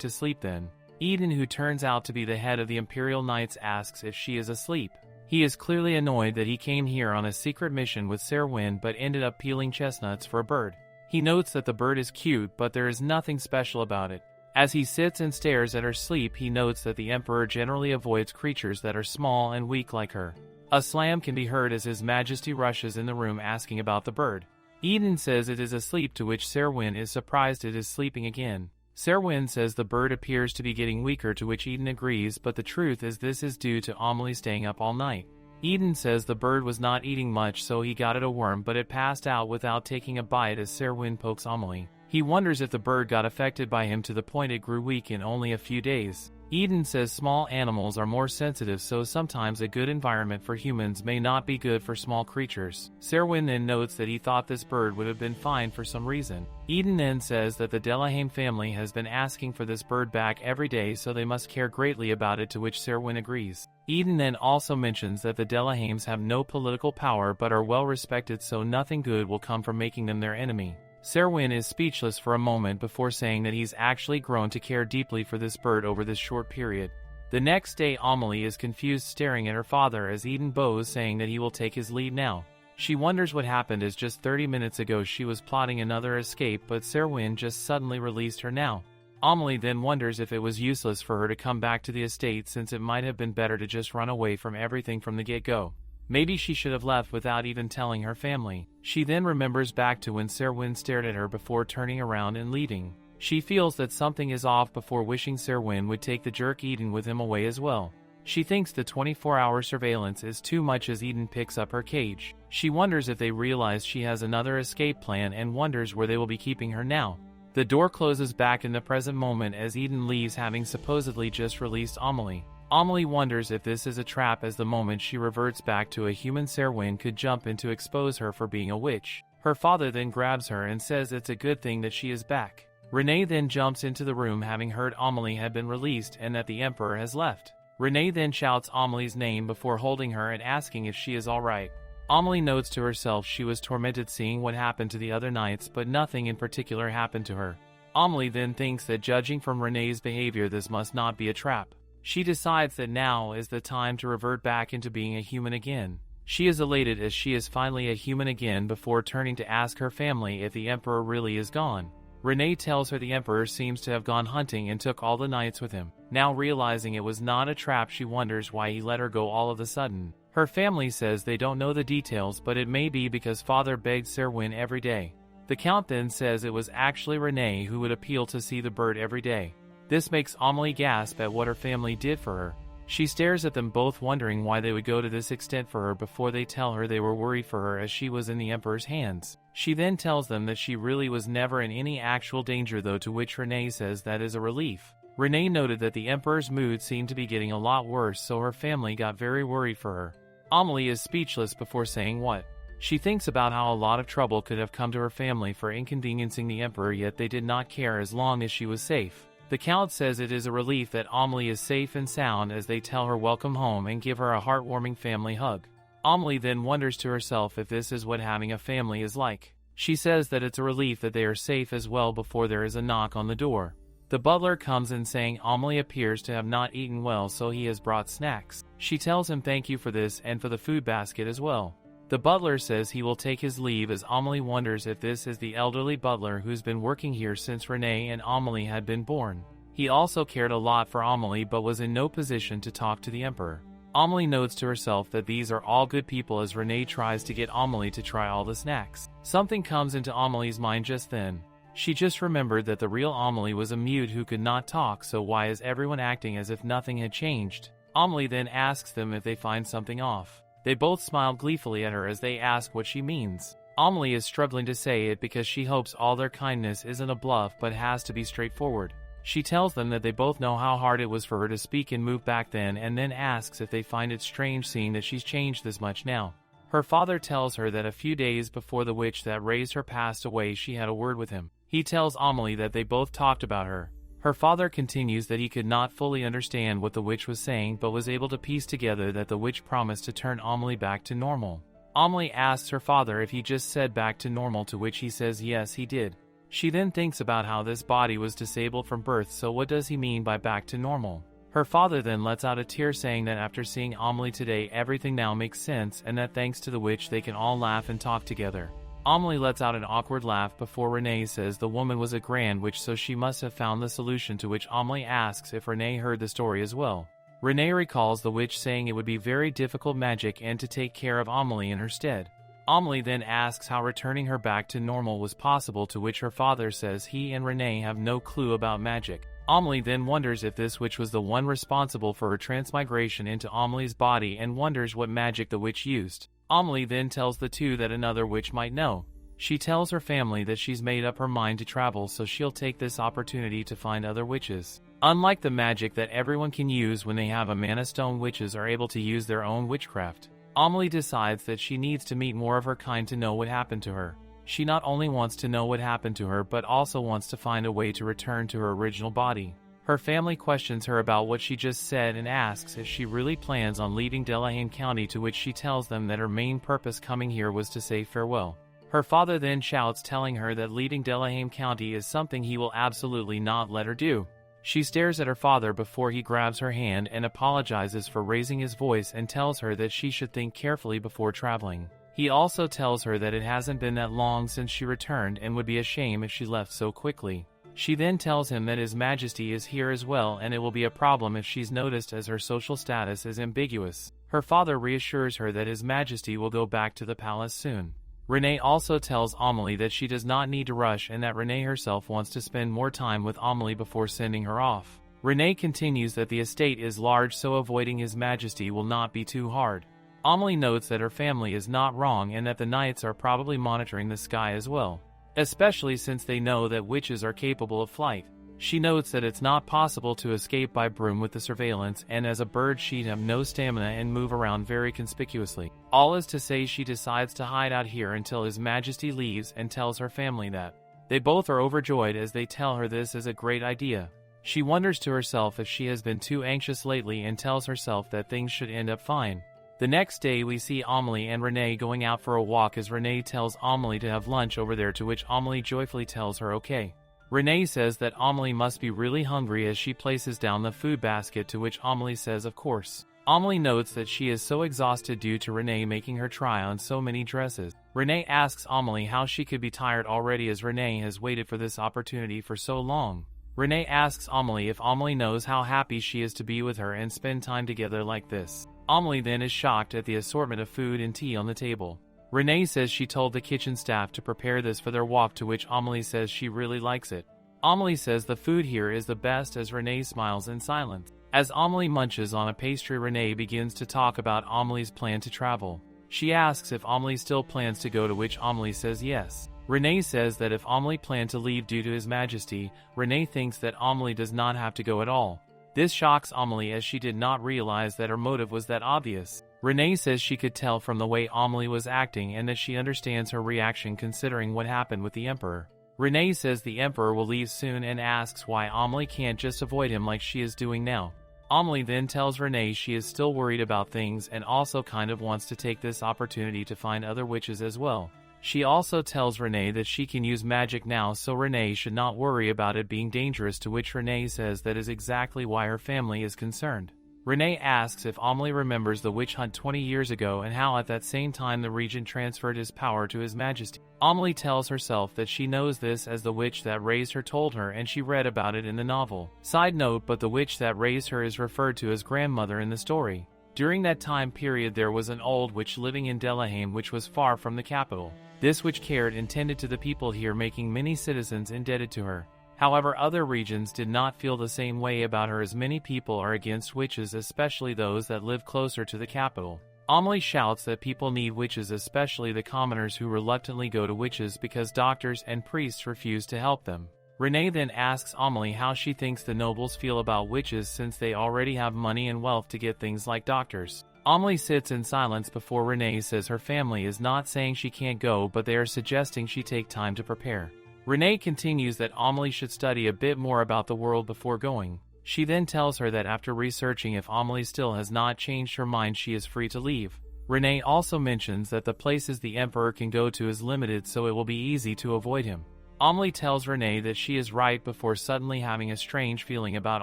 to sleep then. Eden, who turns out to be the head of the Imperial Knights, asks if she is asleep. He is clearly annoyed that he came here on a secret mission with Serwyn but ended up peeling chestnuts for a bird. He notes that the bird is cute, but there is nothing special about it. As he sits and stares at her sleep, he notes that the Emperor generally avoids creatures that are small and weak like her. A slam can be heard as His Majesty rushes in the room asking about the bird. Eden says it is asleep, to which Serwyn is surprised it is sleeping again. Serwyn says the bird appears to be getting weaker, to which Eden agrees, but the truth is this is due to Amelie staying up all night. Eden says the bird was not eating much, so he got it a worm, but it passed out without taking a bite as Serwyn pokes Amelie. He wonders if the bird got affected by him to the point it grew weak in only a few days. Eden says small animals are more sensitive, so sometimes a good environment for humans may not be good for small creatures. Serwyn then notes that he thought this bird would have been fine for some reason. Eden then says that the Delahame family has been asking for this bird back every day, so they must care greatly about it, to which Serwyn agrees. Eden then also mentions that the Delahames have no political power but are well respected, so nothing good will come from making them their enemy. Serwyn is speechless for a moment before saying that he's actually grown to care deeply for this bird over this short period. The next day, Amelie is confused, staring at her father as Eden bows, saying that he will take his leave now. She wonders what happened, as just 30 minutes ago she was plotting another escape, but Serwyn just suddenly released her now. Amelie then wonders if it was useless for her to come back to the estate, since it might have been better to just run away from everything from the get-go. Maybe she should have left without even telling her family. She then remembers back to when Serwyn stared at her before turning around and leaving. She feels that something is off before wishing Serwyn would take the jerk Eden with him away as well. She thinks the 24-hour surveillance is too much as Eden picks up her cage. She wonders if they realize she has another escape plan and wonders where they will be keeping her now. The door closes back in the present moment as Eden leaves, having supposedly just released Amelie. Amelie wonders if this is a trap, as the moment she reverts back to a human, Serwyn could jump in to expose her for being a witch. Her father then grabs her and says it's a good thing that she is back. Renee then jumps into the room, having heard Amelie had been released and that the Emperor has left. Renee then shouts Amelie's name before holding her and asking if she is alright. Amelie notes to herself she was tormented seeing what happened to the other knights, but nothing in particular happened to her. Amelie then thinks that judging from Renee's behavior this must not be a trap. She decides that now is the time to revert back into being a human again. She is elated as she is finally a human again before turning to ask her family if the Emperor really is gone. Renee tells her the Emperor seems to have gone hunting and took all the knights with him. Now realizing it was not a trap, she wonders why he let her go all of a sudden. Her family says they don't know the details, but it may be because father begged Serwyn every day. The Count then says it was actually Renee who would appeal to see the bird every day. This makes Amelie gasp at what her family did for her. She stares at them both, wondering why they would go to this extent for her before they tell her they were worried for her as she was in the Emperor's hands. She then tells them that she really was never in any actual danger though, to which Renee says that is a relief. Renee noted that the Emperor's mood seemed to be getting a lot worse, so her family got very worried for her. Amelie is speechless before saying what. She thinks about how a lot of trouble could have come to her family for inconveniencing the Emperor, yet they did not care as long as she was safe. The Count says it is a relief that Amelie is safe and sound as they tell her welcome home and give her a heartwarming family hug. Amelie then wonders to herself if this is what having a family is like. She says that it's a relief that they are safe as well before there is a knock on the door. The butler comes in saying Amelie appears to have not eaten well, so he has brought snacks. She tells him thank you for this and for the food basket as well. The butler says he will take his leave as Amelie wonders if this is the elderly butler who's been working here since Renee and Amelie had been born. He also cared a lot for Amelie but was in no position to talk to the Emperor. Amelie notes to herself that these are all good people as Renee tries to get Amelie to try all the snacks. Something comes into Amelie's mind just then. She just remembered that the real Amelie was a mute who could not talk, so why is everyone acting as if nothing had changed? Amelie then asks them if they find something off. They both smile gleefully at her as they ask what she means. Amelie is struggling to say it because she hopes all their kindness isn't a bluff but has to be straightforward. She tells them that they both know how hard it was for her to speak and move back then, and then asks if they find it strange seeing that she's changed this much now. Her father tells her that a few days before the witch that raised her passed away, she had a word with him. He tells Amelie that they both talked about her. Her father continues that he could not fully understand what the witch was saying, but was able to piece together that the witch promised to turn Amelie back to normal. Amelie asks her father if he just said back to normal, to which he says yes, he did. She then thinks about how this body was disabled from birth, so what does he mean by back to normal? Her father then lets out a tear, saying that after seeing Amelie today, everything now makes sense, and that thanks to the witch they can all laugh and talk together. Amelie lets out an awkward laugh before Renee says the woman was a grand witch, so she must have found the solution, to which Amelie asks if Renee heard the story as well. Renee recalls the witch saying it would be very difficult magic and to take care of Amelie in her stead. Amelie then asks how returning her back to normal was possible, to which her father says he and Renee have no clue about magic. Amelie then wonders if this witch was the one responsible for her transmigration into Amelie's body and wonders what magic the witch used. Amelie then tells the two that another witch might know. She tells her family that she's made up her mind to travel, so she'll take this opportunity to find other witches. Unlike the magic that everyone can use when they have a mana stone, witches are able to use their own witchcraft. Amelie decides that she needs to meet more of her kind to know what happened to her. She not only wants to know what happened to her, but also wants to find a way to return to her original body. Her family questions her about what she just said and asks if she really plans on leaving Delahane County, to which she tells them that her main purpose coming here was to say farewell. Her father then shouts, telling her that leaving Delahane County is something he will absolutely not let her do. She stares at her father before he grabs her hand and apologizes for raising his voice and tells her that she should think carefully before traveling. He also tells her that it hasn't been that long since she returned and would be a shame if she left so quickly. She then tells him that His Majesty is here as well, and it will be a problem if she's noticed, as her social status is ambiguous. Her father reassures her that His Majesty will go back to the palace soon. Renee also tells Amelie that she does not need to rush and that Renee herself wants to spend more time with Amelie before sending her off. Renee continues that the estate is large, so avoiding His Majesty will not be too hard. Amelie notes that her family is not wrong and that the knights are probably monitoring the sky as well, especially since they know that witches are capable of flight. She notes that it's not possible to escape by broom with the surveillance, and as a bird she'd have no stamina and move around very conspicuously. All is to say, she decides to hide out here until His Majesty leaves and tells her family that. They both are overjoyed as they tell her this is a great idea. She wonders to herself if she has been too anxious lately and tells herself that things should end up fine. The next day we see Amelie and Renee going out for a walk, as Renee tells Amelie to have lunch over there, to which Amelie joyfully tells her okay. Renee says that Amelie must be really hungry as she places down the food basket, to which Amelie says of course. Amelie notes that she is so exhausted due to Renee making her try on so many dresses. Renee asks Amelie how she could be tired already, as Renee has waited for this opportunity for so long. Renee asks Amelie if Amelie knows how happy she is to be with her and spend time together like this. Amelie then is shocked at the assortment of food and tea on the table. Renee says she told the kitchen staff to prepare this for their walk, to which Amelie says she really likes it. Amelie says the food here is the best, as Renee smiles in silence. As Amelie munches on a pastry, Renee begins to talk about Amelie's plan to travel. She asks if Amelie still plans to go, to which Amelie says yes. Renee says that if Amelie planned to leave due to His Majesty, Renee thinks that Amelie does not have to go at all. This shocks Amelie, as she did not realize that her motive was that obvious. Renee says she could tell from the way Amelie was acting and that she understands her reaction considering what happened with the Emperor. Renee says the Emperor will leave soon and asks why Amelie can't just avoid him like she is doing now. Amelie then tells Renee she is still worried about things and also kind of wants to take this opportunity to find other witches as well. She also tells Renee that she can use magic now, so Renee should not worry about it being dangerous, to which Renee says that is exactly why her family is concerned. Renee asks if Amelie remembers the witch hunt 20 years ago and how at that same time the regent transferred his power to His Majesty. Amelie tells herself that she knows this as the witch that raised her told her, and she read about it in the novel. Side note, but the witch that raised her is referred to as grandmother in the story. During that time period there was an old witch living in Delahane, which was far from the capital. This witch cared and tended to the people here, making many citizens indebted to her. However, other regions did not feel the same way about her, as many people are against witches, especially those that live closer to the capital. Amelie shouts that people need witches, especially the commoners who reluctantly go to witches because doctors and priests refuse to help them. Renee then asks Amelie how she thinks the nobles feel about witches, since they already have money and wealth to get things like doctors. Amelie sits in silence before Renee says her family is not saying she can't go, but they are suggesting she take time to prepare. Renee continues that Amelie should study a bit more about the world before going. She then tells her that after researching, if Amelie still has not changed her mind, she is free to leave. Renee also mentions that the places the Emperor can go to is limited, so it will be easy to avoid him. Amelie tells Renee that she is right before suddenly having a strange feeling about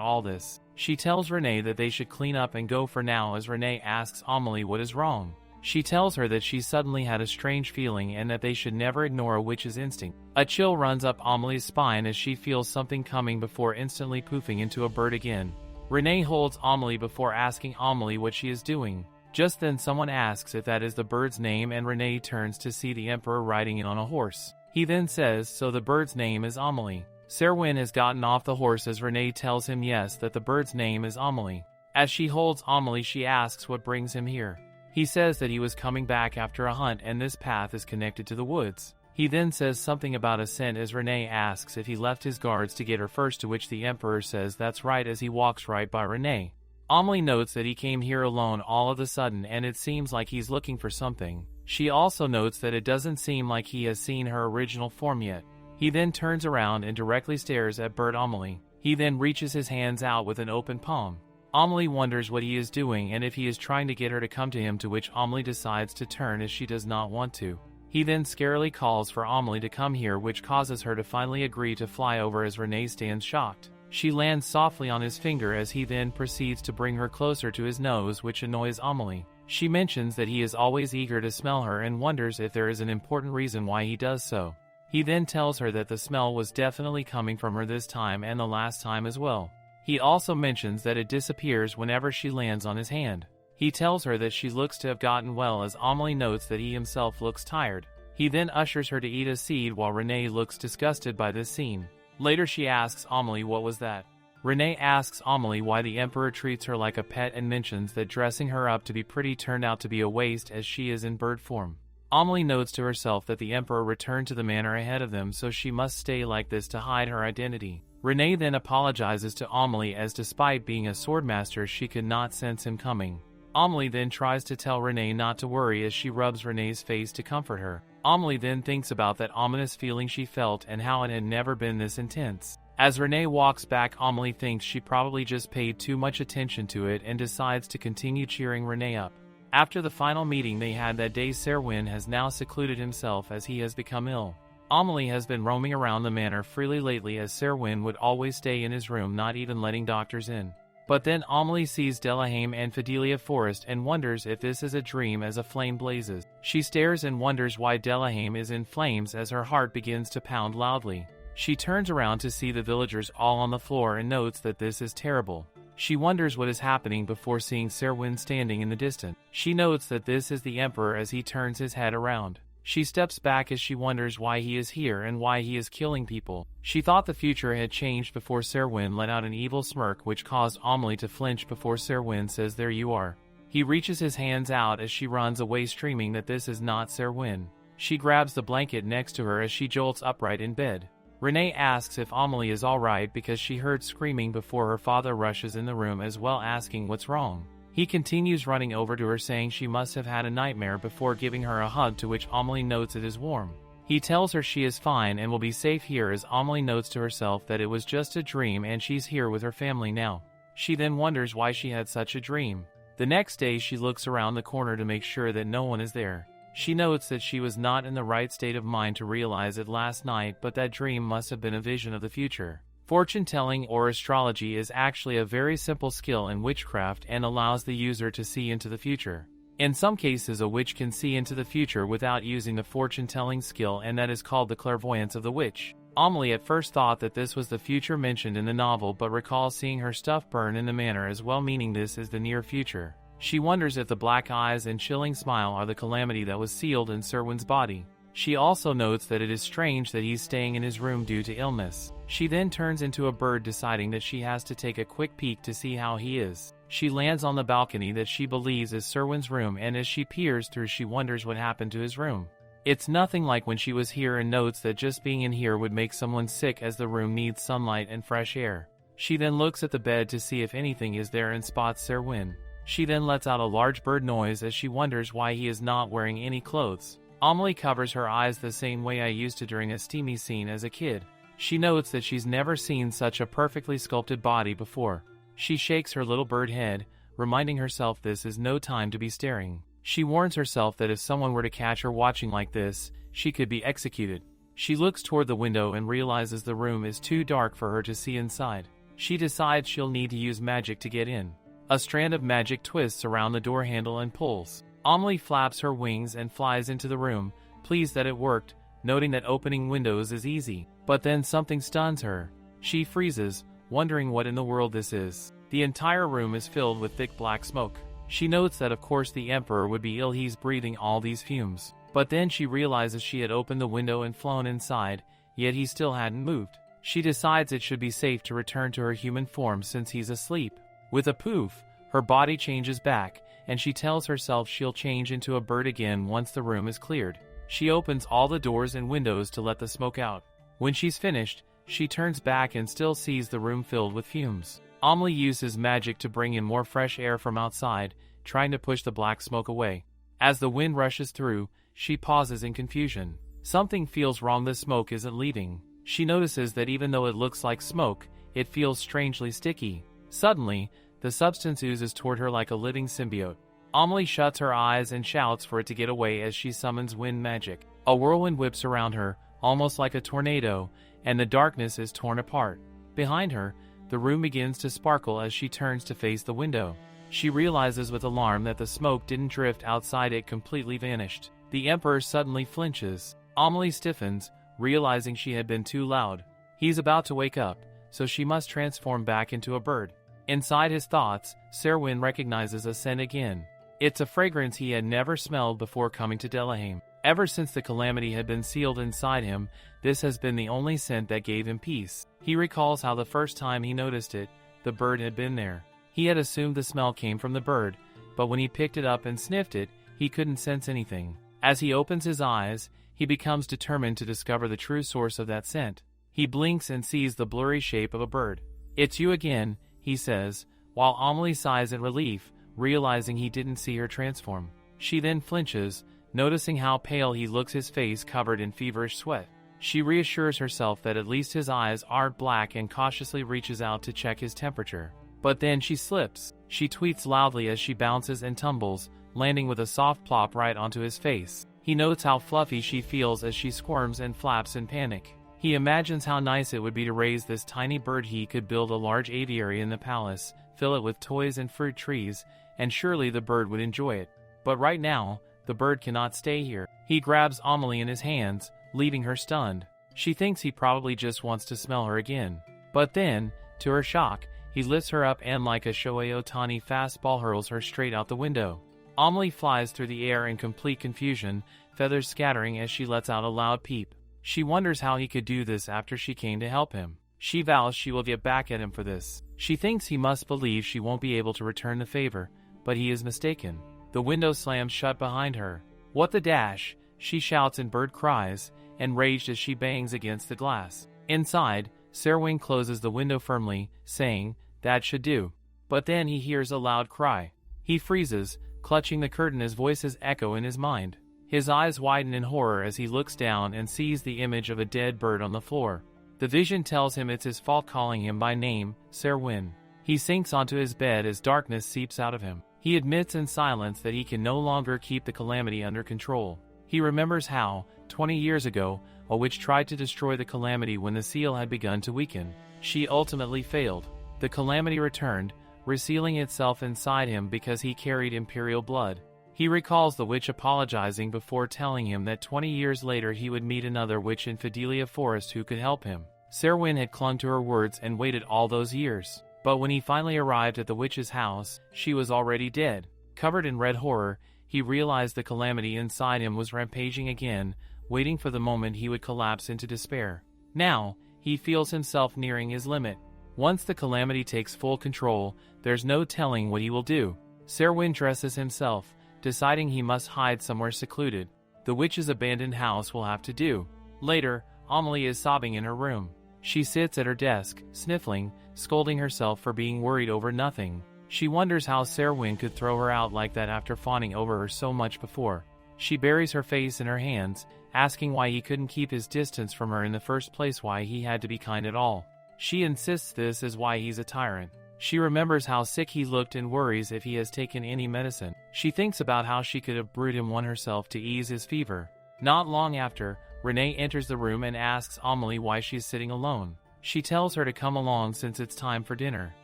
all this. She tells Renee that they should clean up and go for now, as Renee asks Amelie what is wrong. She tells her that she suddenly had a strange feeling and that they should never ignore a witch's instinct. A chill runs up Amelie's spine as she feels something coming before instantly poofing into a bird again. Renee holds Amelie before asking Amelie what she is doing. Just then someone asks if that is the bird's name, and Renee turns to see the Emperor riding in on a horse. He then says, so the bird's name is Amelie. Serwin has gotten off the horse as Renee tells him yes, that the bird's name is Amelie. As she holds Amelie, she asks what brings him here. He says that he was coming back after a hunt and this path is connected to the woods. He then says something about a scent as Renee asks if he left his guards to get her first, to which the Emperor says that's right as he walks right by Renee. Amelie notes that he came here alone all of a sudden and it seems like he's looking for something. She also notes that it doesn't seem like he has seen her original form yet. He then turns around and directly stares at Bird Amelie. He then reaches his hands out with an open palm. Amelie wonders what he is doing and if he is trying to get her to come to him, to which Amelie decides to turn as she does not want to. He then scarily calls for Amelie to come here, which causes her to finally agree to fly over as Renee stands shocked. She lands softly on his finger as he then proceeds to bring her closer to his nose, which annoys Amelie. She mentions that he is always eager to smell her and wonders if there is an important reason why he does so. He then tells her that the smell was definitely coming from her this time and the last time as well. He also mentions that it disappears whenever she lands on his hand. He tells her that she looks to have gotten well, as Amelie notes that he himself looks tired. He then ushers her to eat a seed while Renee looks disgusted by this scene. Later she asks Amelie what was that. Renee asks Amelie why the Emperor treats her like a pet and mentions that dressing her up to be pretty turned out to be a waste as she is in bird form. Amelie notes to herself that the Emperor returned to the manor ahead of them, so she must stay like this to hide her identity. Renee then apologizes to Amelie as despite being a swordmaster she could not sense him coming. Amelie then tries to tell Renee not to worry as she rubs Renee's face to comfort her. Amelie then thinks about that ominous feeling she felt and how it had never been this intense. As Renee walks back, Amelie thinks she probably just paid too much attention to it and decides to continue cheering Renee up. After the final meeting they had that day, Serwin has now secluded himself as he has become ill. Amelie has been roaming around the manor freely lately, as Serwin would always stay in his room, not even letting doctors in. But then Amelie sees Delahaim and Fidelia Forrest and wonders if this is a dream as a flame blazes. She stares and wonders why Delahaim is in flames as her heart begins to pound loudly. She turns around to see the villagers all on the floor and notes that this is terrible. She wonders what is happening before seeing Serwin standing in the distance. She notes that this is the Emperor as he turns his head around. She steps back as she wonders why he is here and why he is killing people. She thought the future had changed before Serwin let out an evil smirk, which caused Amelie to flinch before Serwin says, "There you are." He reaches his hands out as she runs away, screaming that this is not Serwin. She grabs the blanket next to her as she jolts upright in bed. Renee asks if Amelie is alright because she heard screaming before her father rushes in the room as well, asking what's wrong. He continues running over to her, saying she must have had a nightmare, before giving her a hug, to which Amelie notes it is warm. He tells her she is fine and will be safe here, as Amelie notes to herself that it was just a dream and she's here with her family now. She then wonders why she had such a dream. The next day she looks around the corner to make sure that no one is there. She notes that she was not in the right state of mind to realize it last night, but that dream must have been a vision of the future. Fortune-telling or astrology is actually a very simple skill in witchcraft and allows the user to see into the future. In some cases, a witch can see into the future without using the fortune-telling skill, and that is called the clairvoyance of the witch. Amelie at first thought that this was the future mentioned in the novel, but recalls seeing her stuff burn in the manor as well, meaning this is the near future. She wonders if the black eyes and chilling smile are the calamity that was sealed in Serwin's body. She also notes that it is strange that he's staying in his room due to illness. She then turns into a bird, deciding that she has to take a quick peek to see how he is. She lands on the balcony that she believes is Serwin's room, and as she peers through she wonders what happened to his room. It's nothing like when she was here, and notes that just being in here would make someone sick as the room needs sunlight and fresh air. She then looks at the bed to see if anything is there and spots Serwin. She then lets out a large bird noise as she wonders why he is not wearing any clothes. Amelie covers her eyes the same way I used to during a steamy scene as a kid. She notes that she's never seen such a perfectly sculpted body before. She shakes her little bird head, reminding herself this is no time to be staring. She warns herself that if someone were to catch her watching like this, she could be executed. She looks toward the window and realizes the room is too dark for her to see inside. She decides she'll need to use magic to get in. A strand of magic twists around the door handle and pulls. Amelie flaps her wings and flies into the room, pleased that it worked, noting that opening windows is easy. But then something stuns her. She freezes, wondering what in the world this is. The entire room is filled with thick black smoke. She notes that of course the Emperor would be ill, he's breathing all these fumes. But then she realizes she had opened the window and flown inside, yet he still hadn't moved. She decides it should be safe to return to her human form since he's asleep. With a poof, her body changes back, and she tells herself she'll change into a bird again once the room is cleared. She opens all the doors and windows to let the smoke out. When she's finished, she turns back and still sees the room filled with fumes. Amelie uses magic to bring in more fresh air from outside, trying to push the black smoke away. As the wind rushes through, she pauses in confusion. Something feels wrong, the smoke isn't leaving. She notices that even though it looks like smoke, it feels strangely sticky. Suddenly, the substance oozes toward her like a living symbiote. Amelie shuts her eyes and shouts for it to get away as she summons wind magic. A whirlwind whips around her, almost like a tornado, and the darkness is torn apart. Behind her, the room begins to sparkle as she turns to face the window. She realizes with alarm that the smoke didn't drift outside, it completely vanished. The Emperor suddenly flinches. Amelie stiffens, realizing she had been too loud. He's about to wake up, so she must transform back into a bird. Inside his thoughts, Serwyn recognizes a scent again. It's a fragrance he had never smelled before coming to Delaheim. Ever since the calamity had been sealed inside him, this has been the only scent that gave him peace. He recalls how the first time he noticed it, the bird had been there. He had assumed the smell came from the bird, but when he picked it up and sniffed it, he couldn't sense anything. As he opens his eyes, he becomes determined to discover the true source of that scent. He blinks and sees the blurry shape of a bird. "It's you again," he says, while Amelie sighs in relief, realizing he didn't see her transform. She then flinches, noticing how pale he looks, his face covered in feverish sweat. She reassures herself that at least his eyes aren't black and cautiously reaches out to check his temperature. But then she slips. She tweets loudly as she bounces and tumbles, landing with a soft plop right onto his face. He notes how fluffy she feels as she squirms and flaps in panic. He imagines how nice it would be to raise this tiny bird. He could build a large aviary in the palace, fill it with toys and fruit trees, and surely the bird would enjoy it. But right now, the bird cannot stay here. He grabs Amelie in his hands, leaving her stunned. She thinks he probably just wants to smell her again. But then, to her shock, he lifts her up and like a Shohei Ohtani fastball hurls her straight out the window. Amelie flies through the air in complete confusion, feathers scattering as she lets out a loud peep. She wonders how he could do this after she came to help him. She vows she will get back at him for this. She thinks he must believe she won't be able to return the favor, but he is mistaken. The window slams shut behind her. "What the dash?" she shouts in bird cries, enraged as she bangs against the glass. Inside, Serwyn closes the window firmly, saying, "That should do." But then he hears a loud cry. He freezes, clutching the curtain as voices echo in his mind. His eyes widen in horror as he looks down and sees the image of a dead bird on the floor. The vision tells him it's his fault calling him by name, Serwyn. He sinks onto his bed as darkness seeps out of him. He admits in silence that he can no longer keep the calamity under control. He remembers how, 20 years ago, a witch tried to destroy the calamity when the seal had begun to weaken. She ultimately failed. The calamity returned, resealing itself inside him because he carried imperial blood. He recalls the witch apologizing before telling him that 20 years later he would meet another witch in Fidelia Forest who could help him. Serwyn had clung to her words and waited all those years. But when he finally arrived at the witch's house, she was already dead. Covered in red horror, he realized the calamity inside him was rampaging again, waiting for the moment he would collapse into despair. Now, he feels himself nearing his limit. Once the calamity takes full control, there's no telling what he will do. Serwyn dresses himself, deciding he must hide somewhere secluded. The witch's abandoned house will have to do. Later, Amelie is sobbing in her room. She sits at her desk, sniffling, scolding herself for being worried over nothing. She wonders how Serwin could throw her out like that after fawning over her so much before. She buries her face in her hands, asking why he couldn't keep his distance from her in the first place, why he had to be kind at all. She insists this is why he's a tyrant. She remembers how sick he looked and worries if he has taken any medicine. She thinks about how she could have brewed him one herself to ease his fever. Not long after, Renee enters the room and asks Amelie why she's sitting alone. She tells her to come along since it's time for dinner.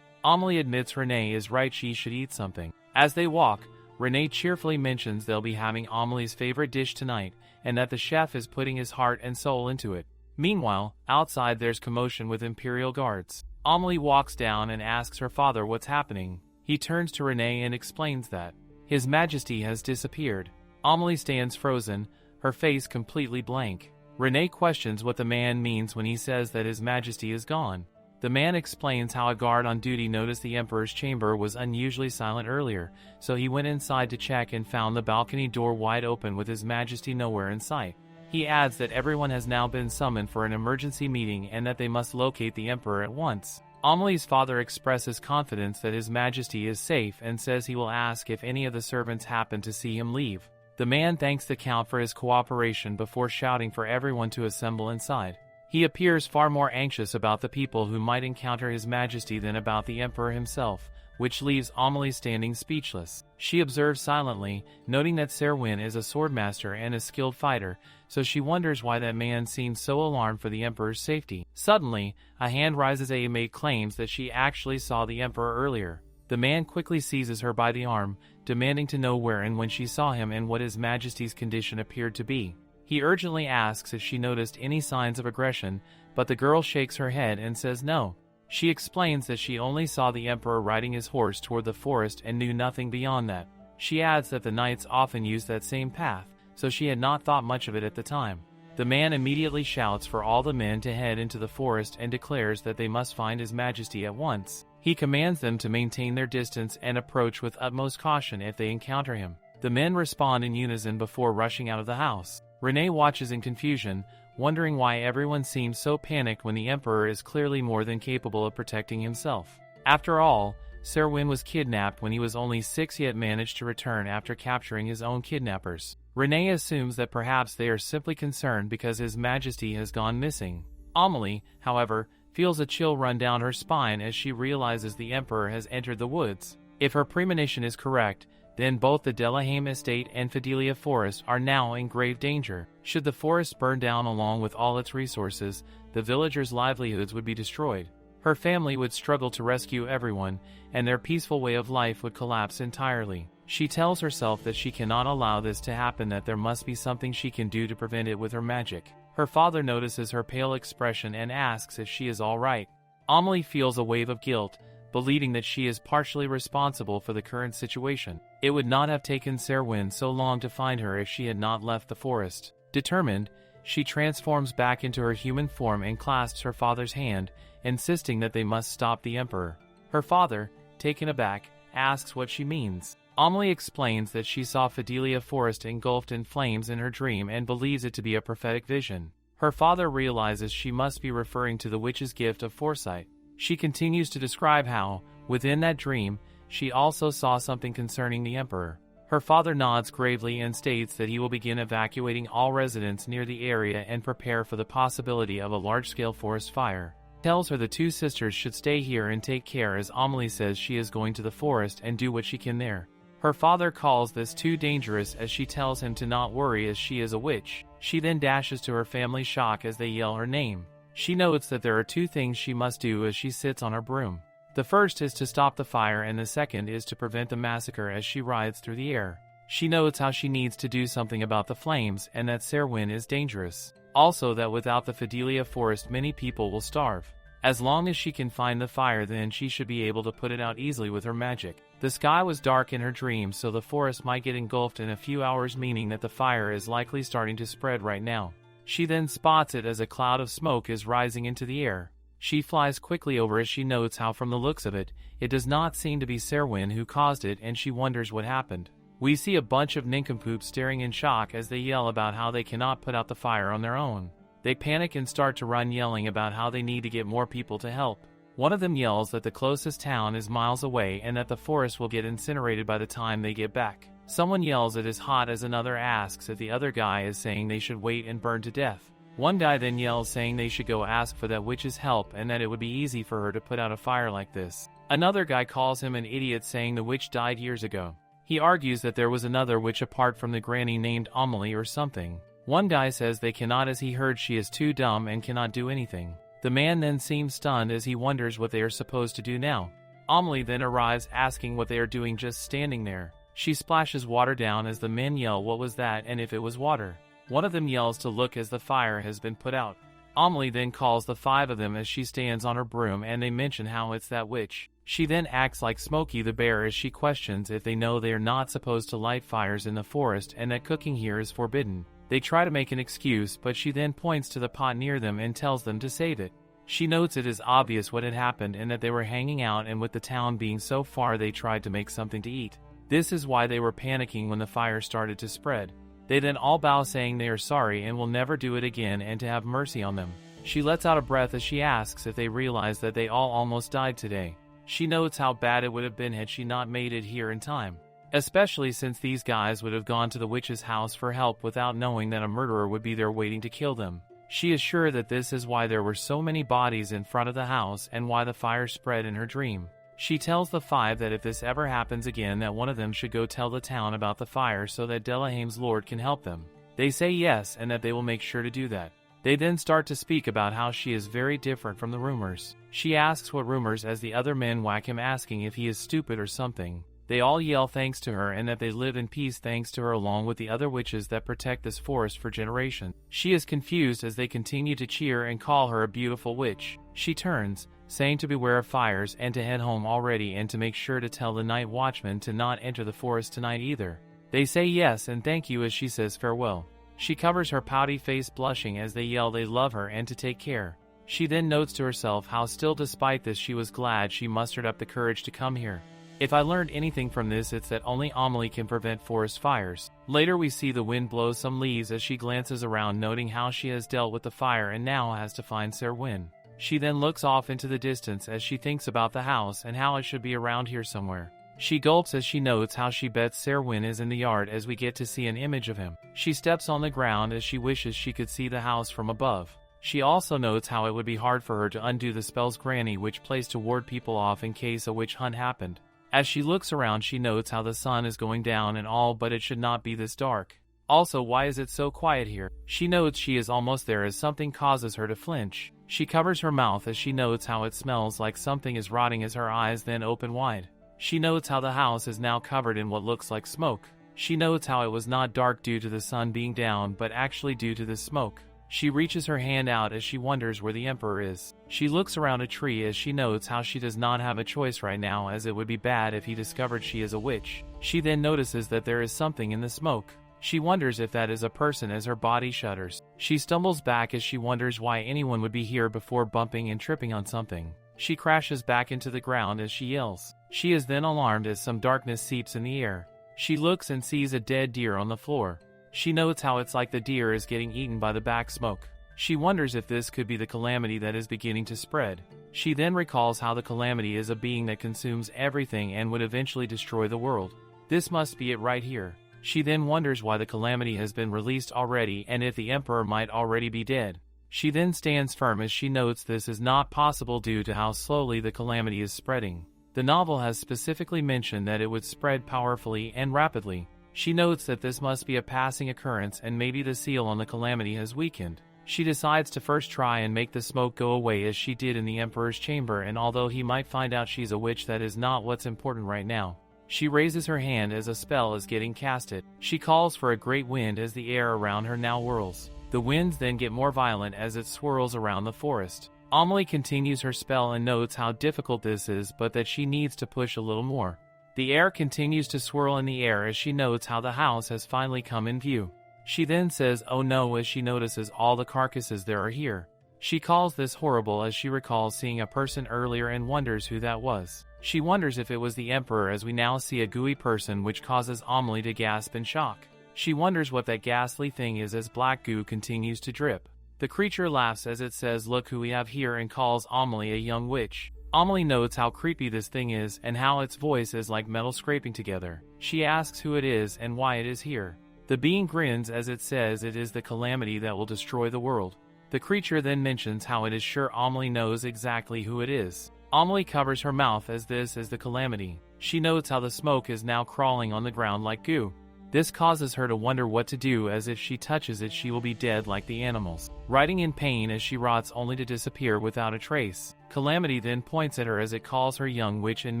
Amelie admits Renee is right, she should eat something. As they walk, Renee cheerfully mentions they'll be having Amelie's favorite dish tonight, and that the chef is putting his heart and soul into it. Meanwhile, outside there's commotion with Imperial guards. Amelie walks down and asks her father what's happening. He turns to Renee and explains that His Majesty has disappeared. Amelie stands frozen, her face completely blank. Renee questions what the man means when he says that His Majesty is gone. The man explains how a guard on duty noticed the Emperor's chamber was unusually silent earlier, so he went inside to check and found the balcony door wide open with His Majesty nowhere in sight. He adds that everyone has now been summoned for an emergency meeting and that they must locate the Emperor at once. Amelie's father expresses confidence that His Majesty is safe and says he will ask if any of the servants happen to see him leave. The man thanks the Count for his cooperation before shouting for everyone to assemble inside. He appears far more anxious about the people who might encounter His Majesty than about the Emperor himself, which leaves Amelie standing speechless. She observes silently, noting that Serwin is a swordmaster and a skilled fighter, so she wonders why that man seems so alarmed for the Emperor's safety. Suddenly, a hand rises. A maid claims that she actually saw the Emperor earlier. The man quickly seizes her by the arm, demanding to know where and when she saw him and what His Majesty's condition appeared to be. He urgently asks if she noticed any signs of aggression, but the girl shakes her head and says no. She explains that she only saw the Emperor riding his horse toward the forest and knew nothing beyond that. She adds that the knights often use that same path, so she had not thought much of it at the time. The man immediately shouts for all the men to head into the forest and declares that they must find His Majesty at once. He commands them to maintain their distance and approach with utmost caution if they encounter him. The men respond in unison before rushing out of the house. Renee watches in confusion, wondering why everyone seems so panicked when the Emperor is clearly more than capable of protecting himself. After all, Serwin was kidnapped when he was only 6 yet managed to return after capturing his own kidnappers. Renee assumes that perhaps they are simply concerned because His Majesty has gone missing. Amelie, however, feels a chill run down her spine as she realizes the Emperor has entered the woods. If her premonition is correct, then both the Delahaim estate and Fidelia Forest are now in grave danger. Should the forest burn down along with all its resources, the villagers' livelihoods would be destroyed. Her family would struggle to rescue everyone, and their peaceful way of life would collapse entirely. She tells herself that she cannot allow this to happen, that there must be something she can do to prevent it with her magic. Her father notices her pale expression and asks if she is all right. Amelie feels a wave of guilt, believing that she is partially responsible for the current situation. It would not have taken Serwin so long to find her if she had not left the forest. Determined, she transforms back into her human form and clasps her father's hand, insisting that they must stop the Emperor. Her father, taken aback, asks what she means. Amelie explains that she saw Fidelia Forest engulfed in flames in her dream and believes it to be a prophetic vision. Her father realizes she must be referring to the witch's gift of foresight. She continues to describe how, within that dream, she also saw something concerning the Emperor. Her father nods gravely and states that he will begin evacuating all residents near the area and prepare for the possibility of a large-scale forest fire. He tells her the two sisters should stay here and take care, as Amelie says she is going to the forest and do what she can there. Her father calls this too dangerous as she tells him to not worry as she is a witch. She then dashes to her family's shock as they yell her name. She notes that there are 2 things she must do as she sits on her broom. The first is to stop the fire, and the second is to prevent the massacre as she rides through the air. She notes how she needs to do something about the flames and that Serwin is dangerous. Also that without the Fidelia Forest many people will starve. As long as she can find the fire, then she should be able to put it out easily with her magic. The sky was dark in her dream, so the forest might get engulfed in a few hours, meaning that the fire is likely starting to spread right now. She then spots it as a cloud of smoke is rising into the air. She flies quickly over as she notes how from the looks of it, it does not seem to be Serwin who caused it, and she wonders what happened. We see a bunch of nincompoops staring in shock as they yell about how they cannot put out the fire on their own. They panic and start to run, yelling about how they need to get more people to help. One of them yells that the closest town is miles away and that the forest will get incinerated by the time they get back. Someone yells it is hot as another asks if the other guy is saying they should wait and burn to death. One guy then yells saying they should go ask for that witch's help and that it would be easy for her to put out a fire like this. Another guy calls him an idiot saying the witch died years ago. He argues that there was another witch apart from the granny named Amelie or something. One guy says they cannot as he heard she is too dumb and cannot do anything. The man then seems stunned as he wonders what they are supposed to do now. Amelie then arrives asking what they are doing just standing there. She splashes water down as the men yell what was that and if it was water. One of them yells to look as the fire has been put out. Amelie then calls the 5 of them as she stands on her broom and they mention how it's that witch. She then acts like Smokey the Bear as she questions if they know they are not supposed to light fires in the forest and that cooking here is forbidden. They try to make an excuse, but she then points to the pot near them and tells them to save it. She notes it is obvious what had happened and that they were hanging out, and with the town being so far they tried to make something to eat. This is why they were panicking when the fire started to spread. They then all bow saying they are sorry and will never do it again and to have mercy on them. She lets out a breath as she asks if they realize that they all almost died today. She notes how bad it would have been had she not made it here in time. Especially since these guys would have gone to the witch's house for help without knowing that a murderer would be there waiting to kill them. She is sure that this is why there were so many bodies in front of the house and why the fire spread in her dream. She tells the 5 that if this ever happens again that one of them should go tell the town about the fire so that Delahame's lord can help them. They say yes and that they will make sure to do that. They then start to speak about how she is very different from the rumors. She asks what rumors as the other men whack him asking if he is stupid or something. They all yell thanks to her and that they live in peace thanks to her along with the other witches that protect this forest for generations. She is confused as they continue to cheer and call her a beautiful witch. She turns, saying to beware of fires and to head home already and to make sure to tell the night watchman to not enter the forest tonight either. They say yes and thank you as she says farewell. She covers her pouty face blushing as they yell they love her and to take care. She then notes to herself how still despite this she was glad she mustered up the courage to come here. If I learned anything from this, it's that only Amelie can prevent forest fires. Later we see the wind blow some leaves as she glances around noting how she has dealt with the fire and now has to find Serwyn. She then looks off into the distance as she thinks about the house and how it should be around here somewhere. She gulps as she notes how she bets Serwyn is in the yard as we get to see an image of him. She steps on the ground as she wishes she could see the house from above. She also notes how it would be hard for her to undo the spells Granny witch placed to ward people off in case a witch hunt happened. As she looks around she notes how the sun is going down and all, but it should not be this dark. Also, why is it so quiet here? She notes she is almost there as something causes her to flinch. She covers her mouth as she notes how it smells like something is rotting as her eyes then open wide. She notes how the house is now covered in what looks like smoke. She notes how it was not dark due to the sun being down but actually due to the smoke. She reaches her hand out as she wonders where the Emperor is. She looks around a tree as she notes how she does not have a choice right now as it would be bad if he discovered she is a witch. She then notices that there is something in the smoke. She wonders if that is a person as her body shudders. She stumbles back as she wonders why anyone would be here before bumping and tripping on something. She crashes back into the ground as she yells. She is then alarmed as some darkness seeps in the air. She looks and sees a dead deer on the floor. She notes how it's like the deer is getting eaten by the back smoke. She wonders if this could be the calamity that is beginning to spread. She then recalls how the calamity is a being that consumes everything and would eventually destroy the world. This must be it right here. She then wonders why the calamity has been released already and if the Emperor might already be dead. She then stands firm as she notes this is not possible due to how slowly the calamity is spreading. The novel has specifically mentioned that it would spread powerfully and rapidly. She notes that this must be a passing occurrence and maybe the seal on the calamity has weakened. She decides to first try and make the smoke go away as she did in the Emperor's chamber, and although he might find out she's a witch, that is not what's important right now. She raises her hand as a spell is getting casted. She calls for a great wind as the air around her now whirls. The winds then get more violent as it swirls around the forest. Amelie continues her spell and notes how difficult this is, but that she needs to push a little more. The air continues to swirl in the air as she notes how the house has finally come in view. She then says, "Oh no," as she notices all the carcasses there are here. She calls this horrible as she recalls seeing a person earlier and wonders who that was. She wonders if it was the Emperor as we now see a gooey person, which causes Amelie to gasp in shock. She wonders what that ghastly thing is as black goo continues to drip. The creature laughs as it says, "Look who we have here," and calls Amelie a young witch. Amelie notes how creepy this thing is and how its voice is like metal scraping together. She asks who it is and why it is here. The being grins as it says it is the calamity that will destroy the world. The creature then mentions how it is sure Amelie knows exactly who it is. Amelie covers her mouth as this is the calamity. She notes how the smoke is now crawling on the ground like goo. This causes her to wonder what to do, as if she touches it she will be dead like the animals, writhing in pain as she rots only to disappear without a trace. Calamity then points at her as it calls her young witch and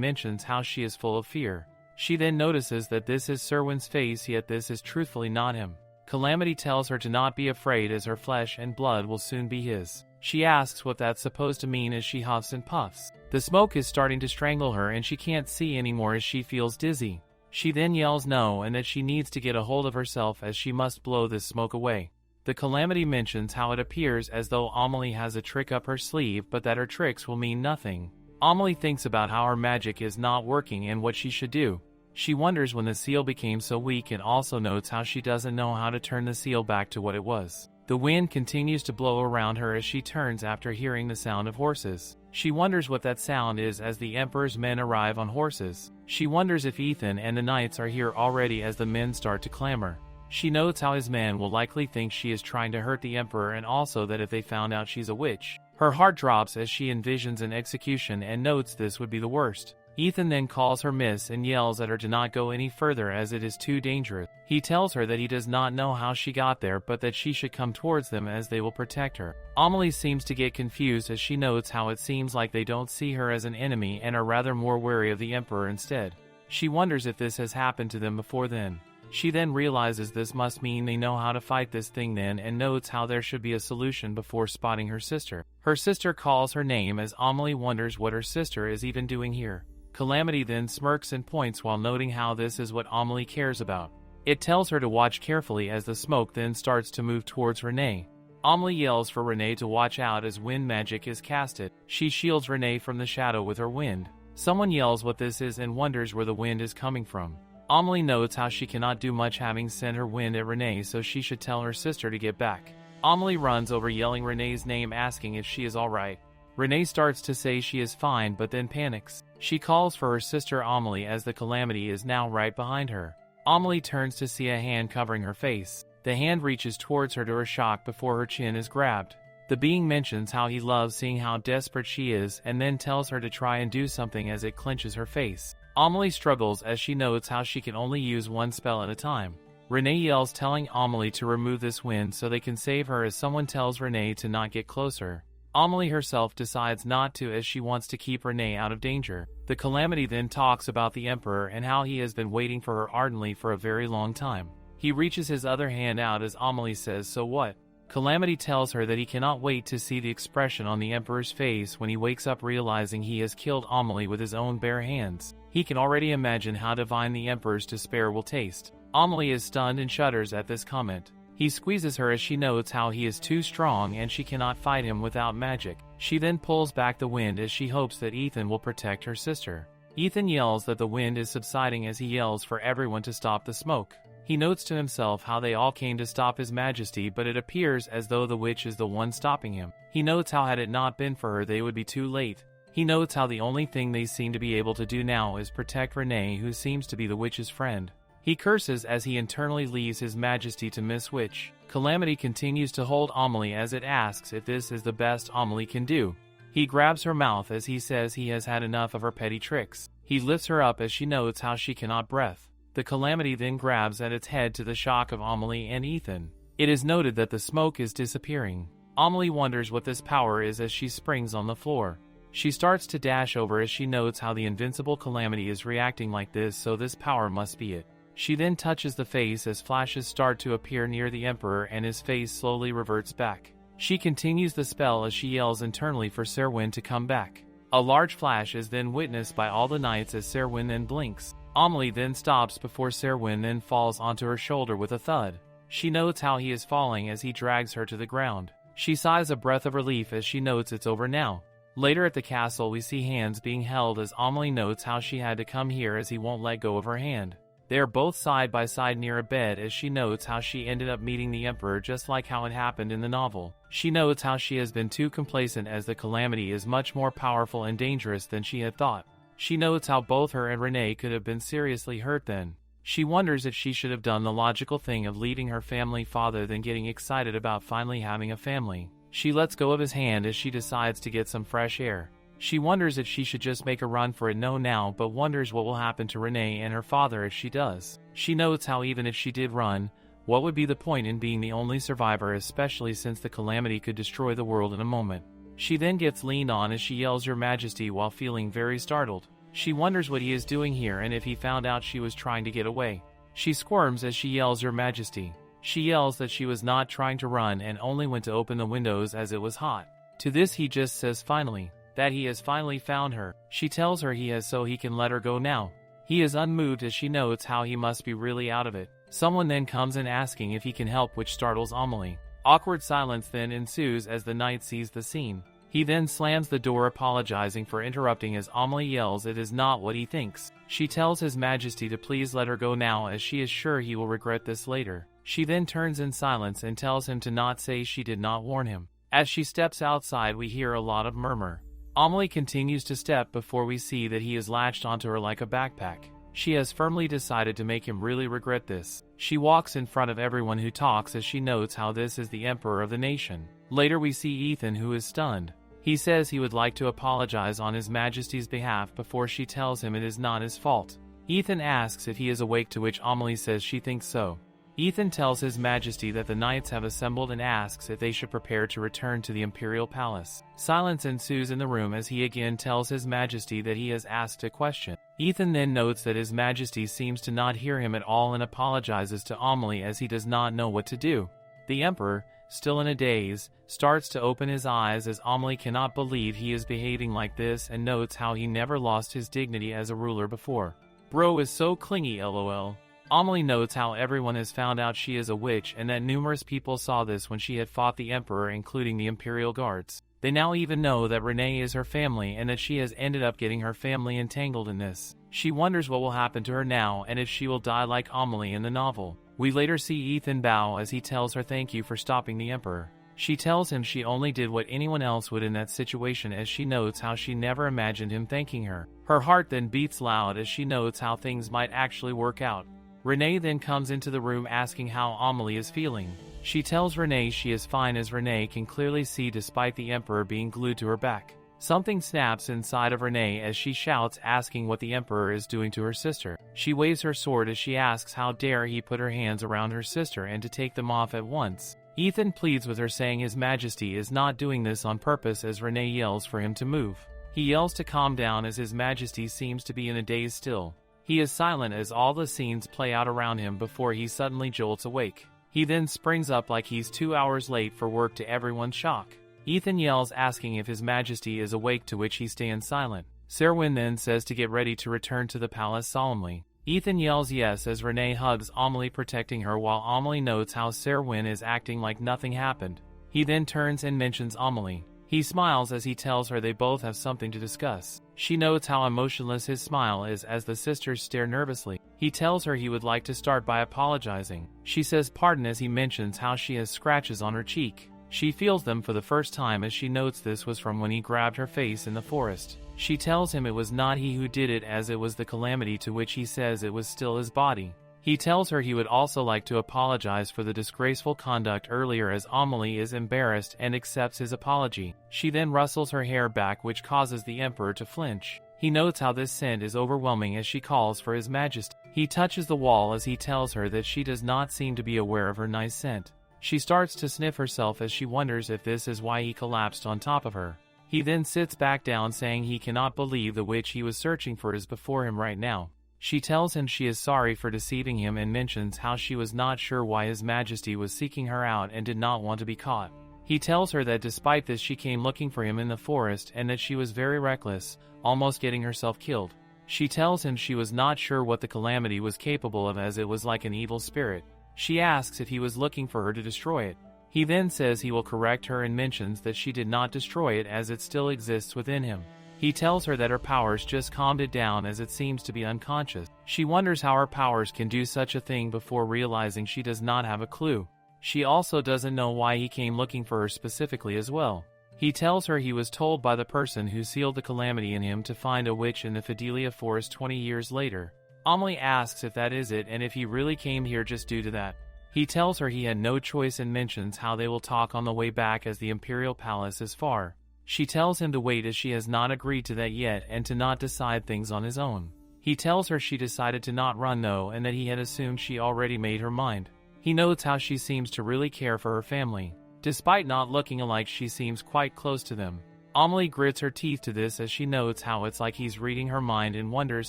mentions how she is full of fear. She then notices that this is Serwin's face, yet this is truthfully not him. Calamity tells her to not be afraid as her flesh and blood will soon be his. She asks what that's supposed to mean as she huffs and puffs. The smoke is starting to strangle her and she can't see anymore as she feels dizzy. She then yells no and that she needs to get a hold of herself as she must blow this smoke away. The calamity mentions how it appears as though Amelie has a trick up her sleeve, but that her tricks will mean nothing. Amelie thinks about how her magic is not working and what she should do. She wonders when the seal became so weak and also notes how she doesn't know how to turn the seal back to what it was. The wind continues to blow around her as she turns after hearing the sound of horses. She wonders what that sound is as the Emperor's men arrive on horses. She wonders if Ethan and the knights are here already as the men start to clamor. She notes how his men will likely think she is trying to hurt the Emperor, and also that if they found out she's a witch. Her heart drops as she envisions an execution and notes this would be the worst. Ethan then calls her miss and yells at her to not go any further as it is too dangerous. He tells her that he does not know how she got there, but that she should come towards them as they will protect her. Amelie seems to get confused as she notes how it seems like they don't see her as an enemy and are rather more wary of the Emperor instead. She wonders if this has happened to them before then. She then realizes this must mean they know how to fight this thing then, and notes how there should be a solution before spotting her sister. Her sister calls her name as Amelie wonders what her sister is even doing here. Calamity then smirks and points while noting how this is what Amelie cares about. It tells her to watch carefully as the smoke then starts to move towards Renee. Amelie yells for Renee to watch out as wind magic is casted. She shields Renee from the shadow with her wind. Someone yells what this is and wonders where the wind is coming from. Amelie notes how she cannot do much having sent her wind at Renee, so she should tell her sister to get back. Amelie runs over yelling Renee's name, asking if she is alright. Renee starts to say she is fine but then panics. She calls for her sister Amelie as the calamity is now right behind her. Amelie turns to see a hand covering her face. The hand reaches towards her to her shock before her chin is grabbed. The being mentions how he loves seeing how desperate she is and then tells her to try and do something as it clenches her face. Amelie struggles as she notes how she can only use one spell at a time. Renee yells telling Amelie to remove this wind so they can save her as someone tells Renee to not get closer. Amelie herself decides not to as she wants to keep Renee out of danger. The calamity then talks about the Emperor and how he has been waiting for her ardently for a very long time. He reaches his other hand out as Amelie says, "So what?" Calamity tells her that he cannot wait to see the expression on the Emperor's face when he wakes up realizing he has killed Amelie with his own bare hands. He can already imagine how divine the Emperor's despair will taste. Amelie is stunned and shudders at this comment. He squeezes her as she notes how he is too strong and she cannot fight him without magic. She then pulls back the wind as she hopes that Ethan will protect her sister. Ethan yells that the wind is subsiding as he yells for everyone to stop the smoke. He notes to himself how they all came to stop His Majesty, but it appears as though the witch is the one stopping him. He notes how had it not been for her they would be too late. He notes how the only thing they seem to be able to do now is protect Renee, who seems to be the witch's friend. He curses as he internally leaves His Majesty to Miss Witch. Calamity continues to hold Amelie as it asks if this is the best Amelie can do. He grabs her mouth as he says he has had enough of her petty tricks. He lifts her up as she notes how she cannot breathe. The calamity then grabs at its head to the shock of Amelie and Ethan. It is noted that the smoke is disappearing. Amelie wonders what this power is as she springs on the floor. She starts to dash over as she notes how the invincible calamity is reacting like this, so this power must be it. She then touches the face as flashes start to appear near the Emperor and his face slowly reverts back. She continues the spell as she yells internally for Serwin to come back. A large flash is then witnessed by all the knights as Serwin then blinks. Amelie then stops before Serwin then falls onto her shoulder with a thud. She notes how he is falling as he drags her to the ground. She sighs a breath of relief as she notes it's over now. Later at the castle we see hands being held as Amelie notes how she had to come here as he won't let go of her hand. They are both side by side near a bed as she notes how she ended up meeting the Emperor just like how it happened in the novel. She notes how she has been too complacent as the calamity is much more powerful and dangerous than she had thought. She notes how both her and Renee could have been seriously hurt then. She wonders if she should have done the logical thing of leaving her family father than getting excited about finally having a family. She lets go of his hand as she decides to get some fresh air. She wonders if she should just make a run for it now, but wonders what will happen to Renee and her father if she does. She notes how even if she did run, what would be the point in being the only survivor, especially since the calamity could destroy the world in a moment. She then gets leaned on as she yells Your Majesty while feeling very startled. She wonders what he is doing here and if he found out she was trying to get away. She squirms as she yells Your Majesty. She yells that she was not trying to run and only went to open the windows as it was hot. To this he just says finally, that he has finally found her. She tells her he has so he can let her go now. He is unmoved as she notes how he must be really out of it. Someone then comes in asking if he can help, which startles Amelie. Awkward silence then ensues as the knight sees the scene. He then slams the door, apologizing for interrupting as Amelie yells it is not what he thinks. She tells His Majesty to please let her go now as she is sure he will regret this later. She then turns in silence and tells him to not say she did not warn him. As she steps outside we hear a lot of murmur. Amelie continues to step before we see that he is latched onto her like a backpack. She has firmly decided to make him really regret this. She walks in front of everyone who talks as she notes how this is the emperor of the nation. Later we see Ethan, who is stunned. He says he would like to apologize on His Majesty's behalf before she tells him it is not his fault. Ethan asks if he is awake, to which Amelie says she thinks so. Ethan tells His Majesty that the knights have assembled and asks if they should prepare to return to the imperial palace. Silence ensues in the room as he again tells His Majesty that he has asked a question. Ethan then notes that His Majesty seems to not hear him at all and apologizes to Amelie as he does not know what to do. The Emperor, still in a daze, starts to open his eyes as Amelie cannot believe he is behaving like this and notes how he never lost his dignity as a ruler before. Bro is so clingy, lol. Amelie notes how everyone has found out she is a witch and that numerous people saw this when she had fought the Emperor, including the Imperial Guards. They now even know that Renee is her family and that she has ended up getting her family entangled in this. She wonders what will happen to her now and if she will die like Amelie in the novel. We later see Ethan bow as he tells her thank you for stopping the Emperor. She tells him she only did what anyone else would in that situation as she notes how she never imagined him thanking her. Her heart then beats loud as she notes how things might actually work out. Renee then comes into the room asking how Amelie is feeling. She tells Renee she is fine as Renee can clearly see despite the Emperor being glued to her back. Something snaps inside of Renee as she shouts asking what the Emperor is doing to her sister. She waves her sword as she asks how dare he put her hands around her sister and to take them off at once. Ethan pleads with her saying His Majesty is not doing this on purpose as Renee yells for him to move. He yells to calm down as His Majesty seems to be in a daze still. He is silent as all the scenes play out around him before he suddenly jolts awake. He then springs up like he's 2 hours late for work to everyone's shock. Ethan yells asking if His Majesty is awake, to which he stands silent. Serwyn then says to get ready to return to the palace solemnly. Ethan yells yes as Renee hugs Amelie, protecting her while Amelie notes how Serwyn is acting like nothing happened. He then turns and mentions Amelie. He smiles as he tells her they both have something to discuss. She notes how emotionless his smile is as the sisters stare nervously. He tells her he would like to start by apologizing. She says pardon as he mentions how she has scratches on her cheek. She feels them for the first time as she notes this was from when he grabbed her face in the forest. She tells him it was not he who did it as it was the calamity, to which he says it was still his body. He tells her he would also like to apologize for the disgraceful conduct earlier as Amelie is embarrassed and accepts his apology. She then rustles her hair back, which causes the Emperor to flinch. He notes how this scent is overwhelming as she calls for His Majesty. He touches the wall as he tells her that she does not seem to be aware of her nice scent. She starts to sniff herself as she wonders if this is why he collapsed on top of her. He then sits back down saying he cannot believe the witch he was searching for is before him right now. She tells him she is sorry for deceiving him and mentions how she was not sure why His Majesty was seeking her out and did not want to be caught. He tells her that despite this she came looking for him in the forest and that she was very reckless, almost getting herself killed. She tells him she was not sure what the calamity was capable of as it was like an evil spirit. She asks if he was looking for her to destroy it. He then says he will correct her and mentions that she did not destroy it as it still exists within him. He tells her that her powers just calmed it down as it seems to be unconscious. She wonders how her powers can do such a thing before realizing she does not have a clue. She also doesn't know why he came looking for her specifically as well. He tells her he was told by the person who sealed the calamity in him to find a witch in the Fidelia forest 20 years later. Amelie asks if that is it and if he really came here just due to that. He tells her he had no choice and mentions how they will talk on the way back as the Imperial Palace is far. She tells him to wait as she has not agreed to that yet and to not decide things on his own. He tells her she decided to not run no and that he had assumed she already made her mind. He notes how she seems to really care for her family. Despite not looking alike, she seems quite close to them. Amelie grits her teeth to this as she notes how it's like he's reading her mind and wonders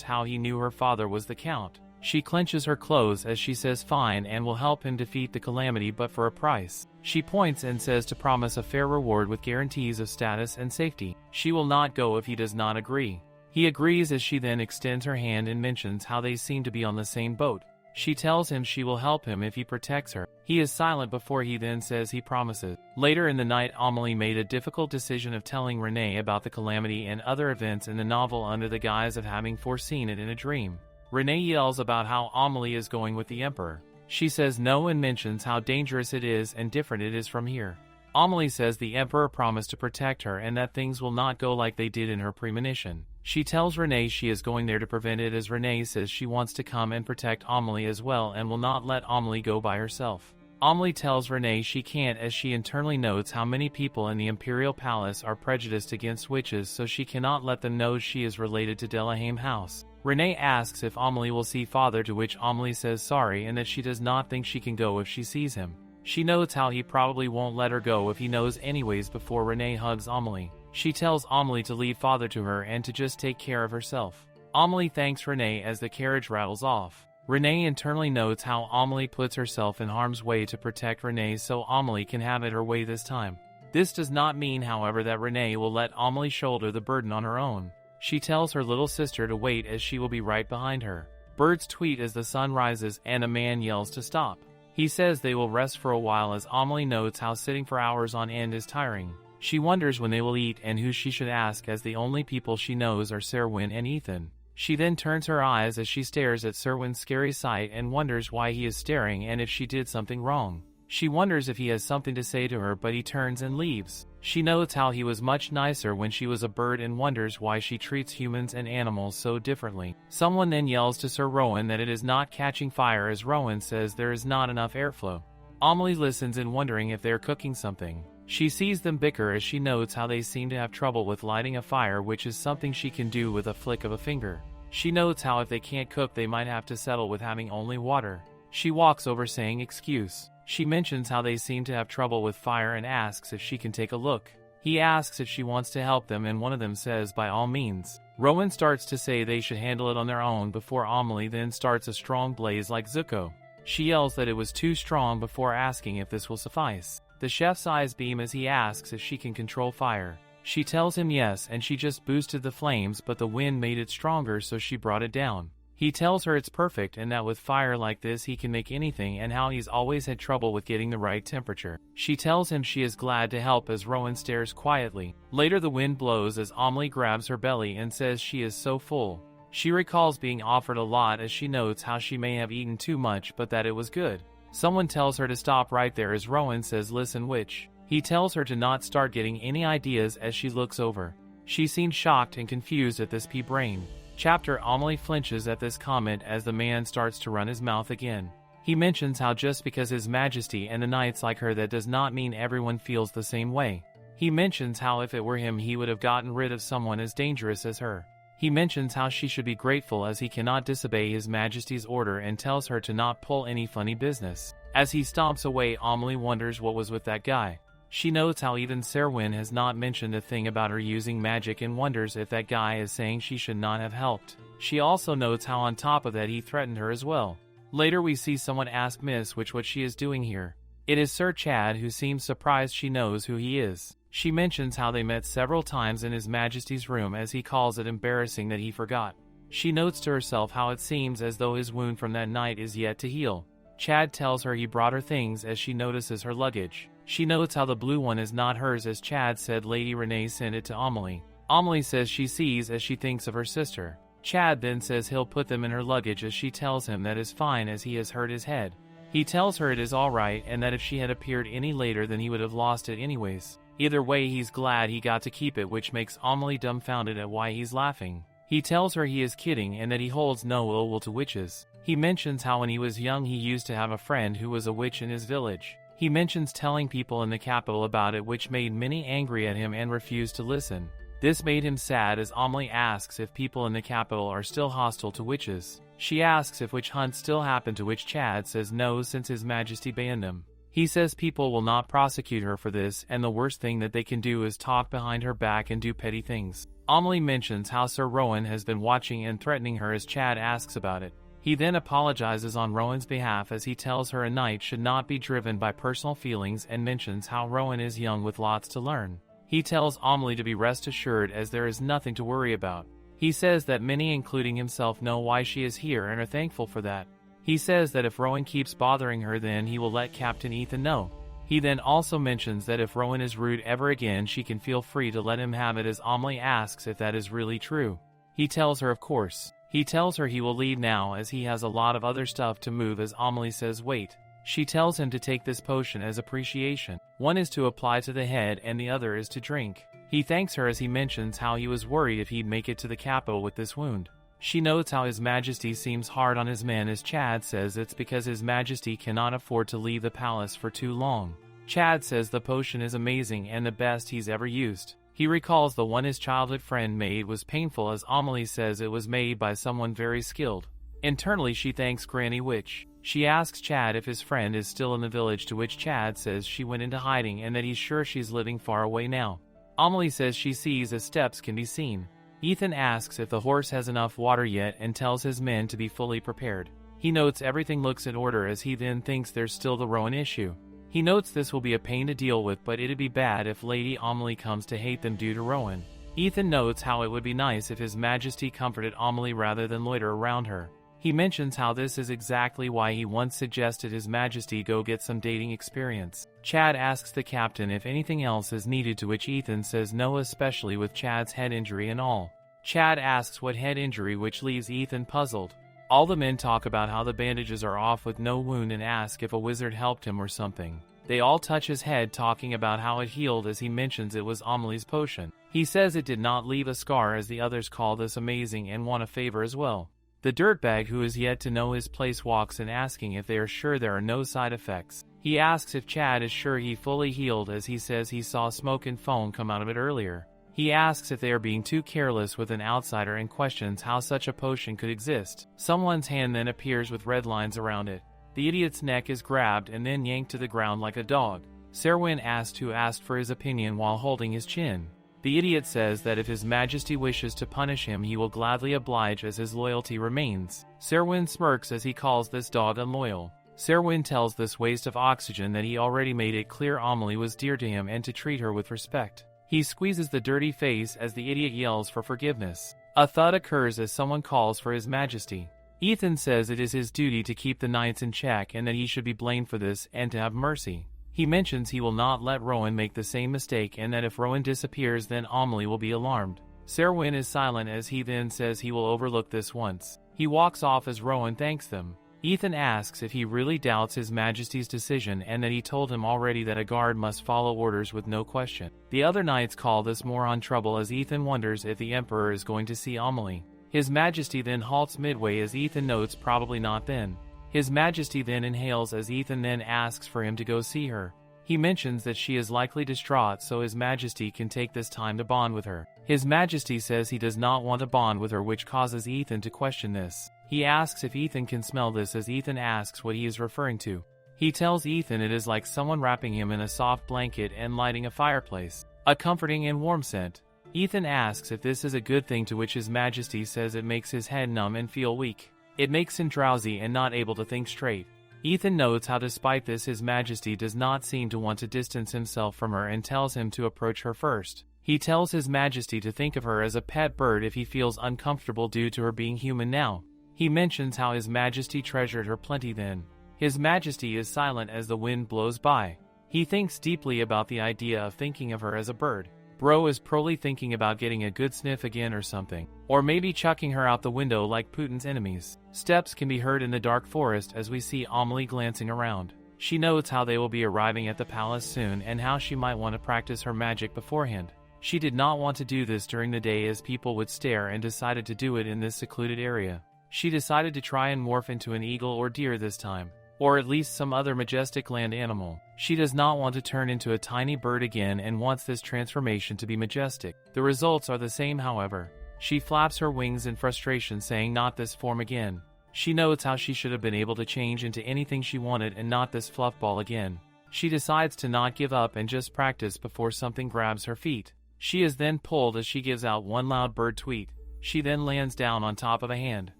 how he knew her father was the Count. She clenches her clothes as she says fine and will help him defeat the calamity but for a price. She points and says to promise a fair reward with guarantees of status and safety. She will not go if he does not agree. He agrees as she then extends her hand and mentions how they seem to be on the same boat. She tells him she will help him if he protects her. He is silent before he then says he promises. Later in the night, Amelie made a difficult decision of telling Renee about the calamity and other events in the novel under the guise of having foreseen it in a dream. Renee yells about how Amelie is going with the Emperor. She says no and mentions how dangerous it is and different it is from here. Amelie says the Emperor promised to protect her and that things will not go like they did in her premonition. She tells Renee she is going there to prevent it as Renee says she wants to come and protect Amelie as well and will not let Amelie go by herself. Amelie tells Renee she can't as she internally notes how many people in the Imperial Palace are prejudiced against witches, so she cannot let them know she is related to Delahaim House. Renee asks if Amelie will see father, to which Amelie says sorry and that she does not think she can go if she sees him. She notes how he probably won't let her go if he knows anyways before Renee hugs Amelie. She tells Amelie to leave father to her and to just take care of herself. Amelie thanks Renee as the carriage rattles off. Renee internally notes how Amelie puts herself in harm's way to protect Renee so Amelie can have it her way this time. This does not mean, however, that Renee will let Amelie shoulder the burden on her own. She tells her little sister to wait as she will be right behind her. Birds tweet as the sun rises and a man yells to stop. He says they will rest for a while as Amelie notes how sitting for hours on end is tiring. She wonders when they will eat and who she should ask as the only people she knows are Serwyn and Ethan. She then turns her eyes as she stares at Serwyn's scary sight and wonders why he is staring and if she did something wrong. She wonders if he has something to say to her, but he turns and leaves. She notes how he was much nicer when she was a bird and wonders why she treats humans and animals so differently. Someone then yells to Sir Rowan that it is not catching fire as Rowan says there is not enough airflow. Amelie listens and wondering if they are cooking something. She sees them bicker as she notes how they seem to have trouble with lighting a fire, which is something she can do with a flick of a finger. She notes how if they can't cook they might have to settle with having only water. She walks over saying excuse. She mentions how they seem to have trouble with fire and asks if she can take a look. He asks if she wants to help them and one of them says by all means. Rowan starts to say they should handle it on their own before Amelie then starts a strong blaze like Zuko. She yells that it was too strong before asking if this will suffice. The chef's eyes beam as he asks if she can control fire. She tells him yes and she just boosted the flames, but the wind made it stronger so she brought it down. He tells her it's perfect and that with fire like this he can make anything and how he's always had trouble with getting the right temperature. She tells him she is glad to help as Rowan stares quietly. Later the wind blows as Amelie grabs her belly and says she is so full. She recalls being offered a lot as she notes how she may have eaten too much but that it was good. Someone tells her to stop right there as Rowan says listen witch. He tells her to not start getting any ideas as she looks over. She seems shocked and confused at this pea-brain. Chapter Amelie flinches at this comment as the man starts to run his mouth again. He mentions how just because His Majesty and the knights like her that does not mean everyone feels the same way. He mentions how if it were him he would have gotten rid of someone as dangerous as her. He mentions how she should be grateful as he cannot disobey His Majesty's order and tells her to not pull any funny business. As he stomps away, Amelie wonders what was with that guy. She notes how even Serwyn has not mentioned a thing about her using magic and wonders if that guy is saying she should not have helped. She also notes how on top of that he threatened her as well. Later we see someone ask Miss Witch what she is doing here. It is Sir Chad who seems surprised she knows who he is. She mentions how they met several times in His Majesty's room as he calls it embarrassing that he forgot. She notes to herself how it seems as though his wound from that night is yet to heal. Chad tells her he brought her things as she notices her luggage. She notes how the blue one is not hers as Chad said Lady Renee sent it to Amelie. Amelie says she sees as she thinks of her sister. Chad then says he'll put them in her luggage as she tells him that is fine as he has hurt his head. He tells her it is alright and that if she had appeared any later then he would have lost it anyways. Either way he's glad he got to keep it, which makes Amelie dumbfounded at why he's laughing. He tells her he is kidding and that he holds no ill will to witches. He mentions how when he was young he used to have a friend who was a witch in his village. He mentions telling people in the capital about it, which made many angry at him and refused to listen. This made him sad as Amelie asks if people in the capital are still hostile to witches. She asks if witch hunts still happen, to which Chad says no, since His Majesty banned them. He says people will not prosecute her for this and the worst thing that they can do is talk behind her back and do petty things. Amelie mentions how Sir Rowan has been watching and threatening her as Chad asks about it. He then apologizes on Rowan's behalf as he tells her a knight should not be driven by personal feelings and mentions how Rowan is young with lots to learn. He tells Amelie to be rest assured as there is nothing to worry about. He says that many, including himself, know why she is here and are thankful for that. He says that if Rowan keeps bothering her then he will let Captain Ethan know. He then also mentions that if Rowan is rude ever again she can feel free to let him have it as Amelie asks if that is really true. He tells her of course. He tells her he will leave now as he has a lot of other stuff to move as Amelie says wait. She tells him to take this potion as appreciation. One is to apply to the head and the other is to drink. He thanks her as he mentions how he was worried if he'd make it to the capital with this wound. She notes how His Majesty seems hard on his men as Chad says it's because His Majesty cannot afford to leave the palace for too long. Chad says the potion is amazing and the best he's ever used. He recalls the one his childhood friend made was painful as Amelie says it was made by someone very skilled. Internally she thanks Granny Witch. She asks Chad if his friend is still in the village, to which Chad says she went into hiding and that he's sure she's living far away now. Amelie says she sees as steps can be seen. Ethan asks if the horse has enough water yet and tells his men to be fully prepared. He notes everything looks in order as he then thinks there's still the Rowan issue. He notes this will be a pain to deal with, but it'd be bad if Lady Amelie comes to hate them due to Rowan. Ethan notes how it would be nice if His Majesty comforted Amelie rather than loiter around her. He mentions how this is exactly why he once suggested His Majesty go get some dating experience. Chad asks the captain if anything else is needed, to which Ethan says no, especially with Chad's head injury and all. Chad asks what head injury, which leaves Ethan puzzled. All the men talk about how the bandages are off with no wound and ask if a wizard helped him or something. They all touch his head, talking about how it healed as he mentions it was Amelie's potion. He says it did not leave a scar as the others call this amazing and want a favor as well. The dirtbag, who is yet to know his place, walks in asking if they are sure there are no side effects. He asks if Chad is sure he fully healed as he says he saw smoke and foam come out of it earlier. He asks if they are being too careless with an outsider and questions how such a potion could exist. Someone's hand then appears with red lines around it. The idiot's neck is grabbed and then yanked to the ground like a dog. Serwyn asks who asked for his opinion while holding his chin. The idiot says that if His Majesty wishes to punish him he will gladly oblige as his loyalty remains. Serwyn smirks as he calls this dog unloyal. Serwyn tells this waste of oxygen that he already made it clear Amelie was dear to him and to treat her with respect. He squeezes the dirty face as the idiot yells for forgiveness. A thud occurs as someone calls for His Majesty. Ethan says it is his duty to keep the knights in check and that he should be blamed for this and to have mercy. He mentions he will not let Rowan make the same mistake and that if Rowan disappears then Amelie will be alarmed. Serwyn is silent as he then says he will overlook this once. He walks off as Rowan thanks them. Ethan asks if he really doubts His Majesty's decision and that he told him already that a guard must follow orders with no question. The other knights call this moron trouble as Ethan wonders if the Emperor is going to see Amelie. His Majesty then halts midway as Ethan notes probably not then. His Majesty then inhales as Ethan then asks for him to go see her. He mentions that she is likely distraught so His Majesty can take this time to bond with her. His Majesty says he does not want to bond with her, which causes Ethan to question this. He asks if Ethan can smell this as Ethan asks what he is referring to. He tells Ethan it is like someone wrapping him in a soft blanket and lighting a fireplace. A comforting and warm scent. Ethan asks if this is a good thing, to which His Majesty says it makes his head numb and feel weak. It makes him drowsy and not able to think straight. Ethan notes how despite this His Majesty does not seem to want to distance himself from her and tells him to approach her first. He tells His Majesty to think of her as a pet bird if he feels uncomfortable due to her being human now. He mentions how His Majesty treasured her plenty then. His Majesty is silent as the wind blows by. He thinks deeply about the idea of thinking of her as a bird. Bro is probably thinking about getting a good sniff again or something. Or maybe chucking her out the window like Putin's enemies. Steps can be heard in the dark forest as we see Amelie glancing around. She notes how they will be arriving at the palace soon and how she might want to practice her magic beforehand. She did not want to do this during the day as people would stare and decided to do it in this secluded area. She decided to try and morph into an eagle or deer this time. Or at least some other majestic land animal. She does not want to turn into a tiny bird again and wants this transformation to be majestic. The results are the same however. She flaps her wings in frustration saying not this form again. She notes how she should have been able to change into anything she wanted and not this fluff ball again. She decides to not give up and just practice before something grabs her feet. She is then pulled as she gives out one loud bird tweet. She then lands down on top of a hand.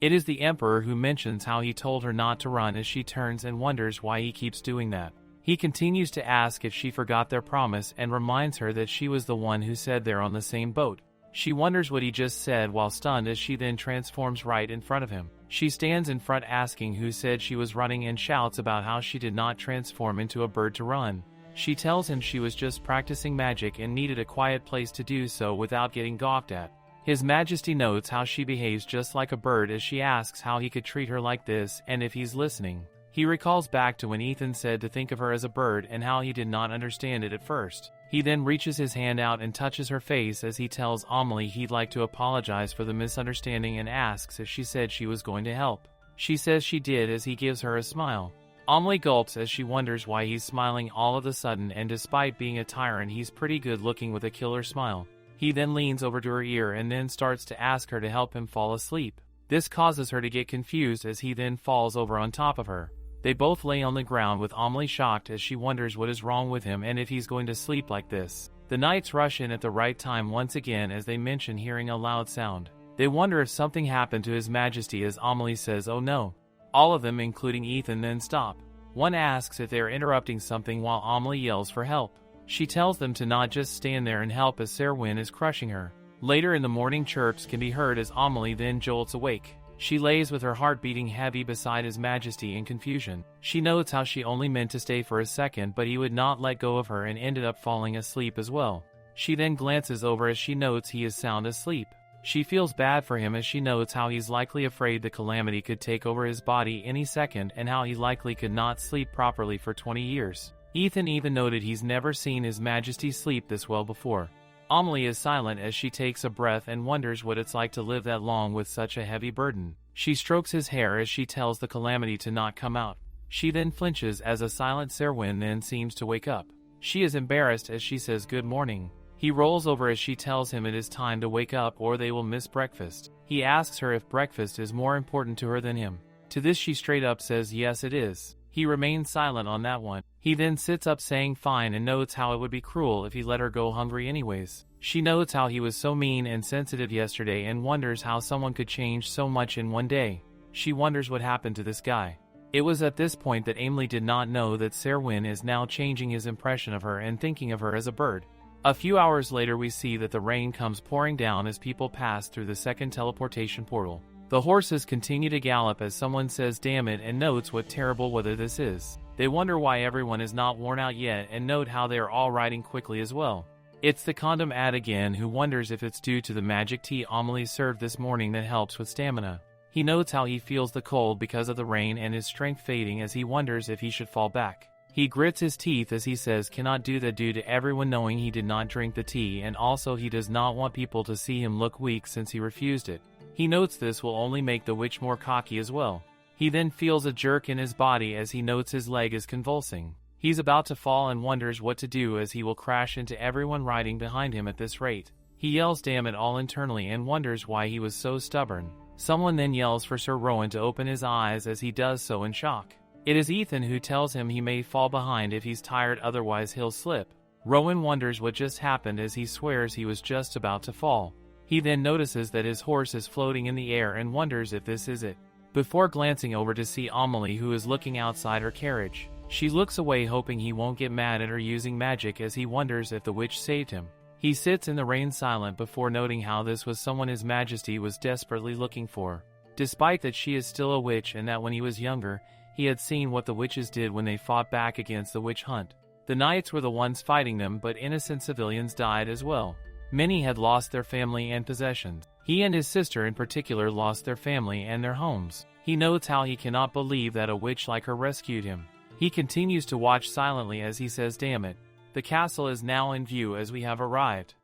It is the Emperor who mentions how he told her not to run as she turns and wonders why he keeps doing that. He continues to ask if she forgot their promise and reminds her that she was the one who said they're on the same boat. She wonders what he just said while stunned as she then transforms right in front of him. She stands in front asking who said she was running and shouts about how she did not transform into a bird to run. She tells him she was just practicing magic and needed a quiet place to do so without getting gawked at. His Majesty notes how she behaves just like a bird as she asks how he could treat her like this and if he's listening. He recalls back to when Ethan said to think of her as a bird and how he did not understand it at first. He then reaches his hand out and touches her face as he tells Amelie he'd like to apologize for the misunderstanding and asks if she said she was going to help. She says she did as he gives her a smile. Amelie gulps as she wonders why he's smiling all of a sudden, and despite being a tyrant he's pretty good looking with a killer smile. He then leans over to her ear and then starts to ask her to help him fall asleep. This causes her to get confused as he then falls over on top of her. They both lay on the ground with Amelie shocked as she wonders what is wrong with him and if he's going to sleep like this. The knights rush in at the right time once again as they mention hearing a loud sound. They wonder if something happened to His Majesty as Amelie says oh no. All of them including Ethan then stop. One asks if they are interrupting something while Amelie yells for help. She tells them to not just stand there and help as Serwyn is crushing her. Later in the morning chirps can be heard as Amelie then jolts awake. She lays with her heart beating heavy beside His Majesty in confusion. She notes how she only meant to stay for a second but he would not let go of her and ended up falling asleep as well. She then glances over as she notes he is sound asleep. She feels bad for him as she notes how he's likely afraid the calamity could take over his body any second and how he likely could not sleep properly for 20 years. Ethan even noted he's never seen His Majesty sleep this well before. Amelie is silent as she takes a breath and wonders what it's like to live that long with such a heavy burden. She strokes his hair as she tells the calamity to not come out. She then flinches as a silent Serwyn then seems to wake up. She is embarrassed as she says good morning. He rolls over as she tells him it is time to wake up or they will miss breakfast. He asks her if breakfast is more important to her than him. To this she straight up says yes it is. He remains silent on that one. He then sits up saying fine and notes how it would be cruel if he let her go hungry anyways. She notes how he was so mean and sensitive yesterday and wonders how someone could change so much in one day. She wonders what happened to this guy. It was at this point that Amelie did not know that Serwyn is now changing his impression of her and thinking of her as a bird. A few hours later we see that the rain comes pouring down as people pass through the second teleportation portal. The horses continue to gallop as someone says damn it and notes what terrible weather this is. They wonder why everyone is not worn out yet and note how they are all riding quickly as well. It's the condom ad again who wonders if it's due to the magic tea Amelie served this morning that helps with stamina. He notes how he feels the cold because of the rain and his strength fading as he wonders if he should fall back. He grits his teeth as he says cannot do that due to everyone knowing he did not drink the tea and also he does not want people to see him look weak since he refused it. He notes this will only make the witch more cocky as well. He then feels a jerk in his body as he notes his leg is convulsing. He's about to fall and wonders what to do as he will crash into everyone riding behind him at this rate. He yells damn it all internally and wonders why he was so stubborn. Someone then yells for Sir Rowan to open his eyes as he does so in shock. It is Ethan who tells him he may fall behind if he's tired otherwise he'll slip. Rowan wonders what just happened as he swears he was just about to fall. He then notices that his horse is floating in the air and wonders if this is it. Before glancing over to see Amelie who is looking outside her carriage. She looks away hoping he won't get mad at her using magic as he wonders if the witch saved him. He sits in the rain silent before noting how this was someone His Majesty was desperately looking for. Despite that she is still a witch and that when he was younger, he had seen what the witches did when they fought back against the witch hunt. The knights were the ones fighting them, but innocent civilians died as well. Many had lost their family and possessions. He and his sister in particular lost their family and their homes. He notes how he cannot believe that a witch like her rescued him. He continues to watch silently as he says, "Damn it. The castle is now in view as we have arrived."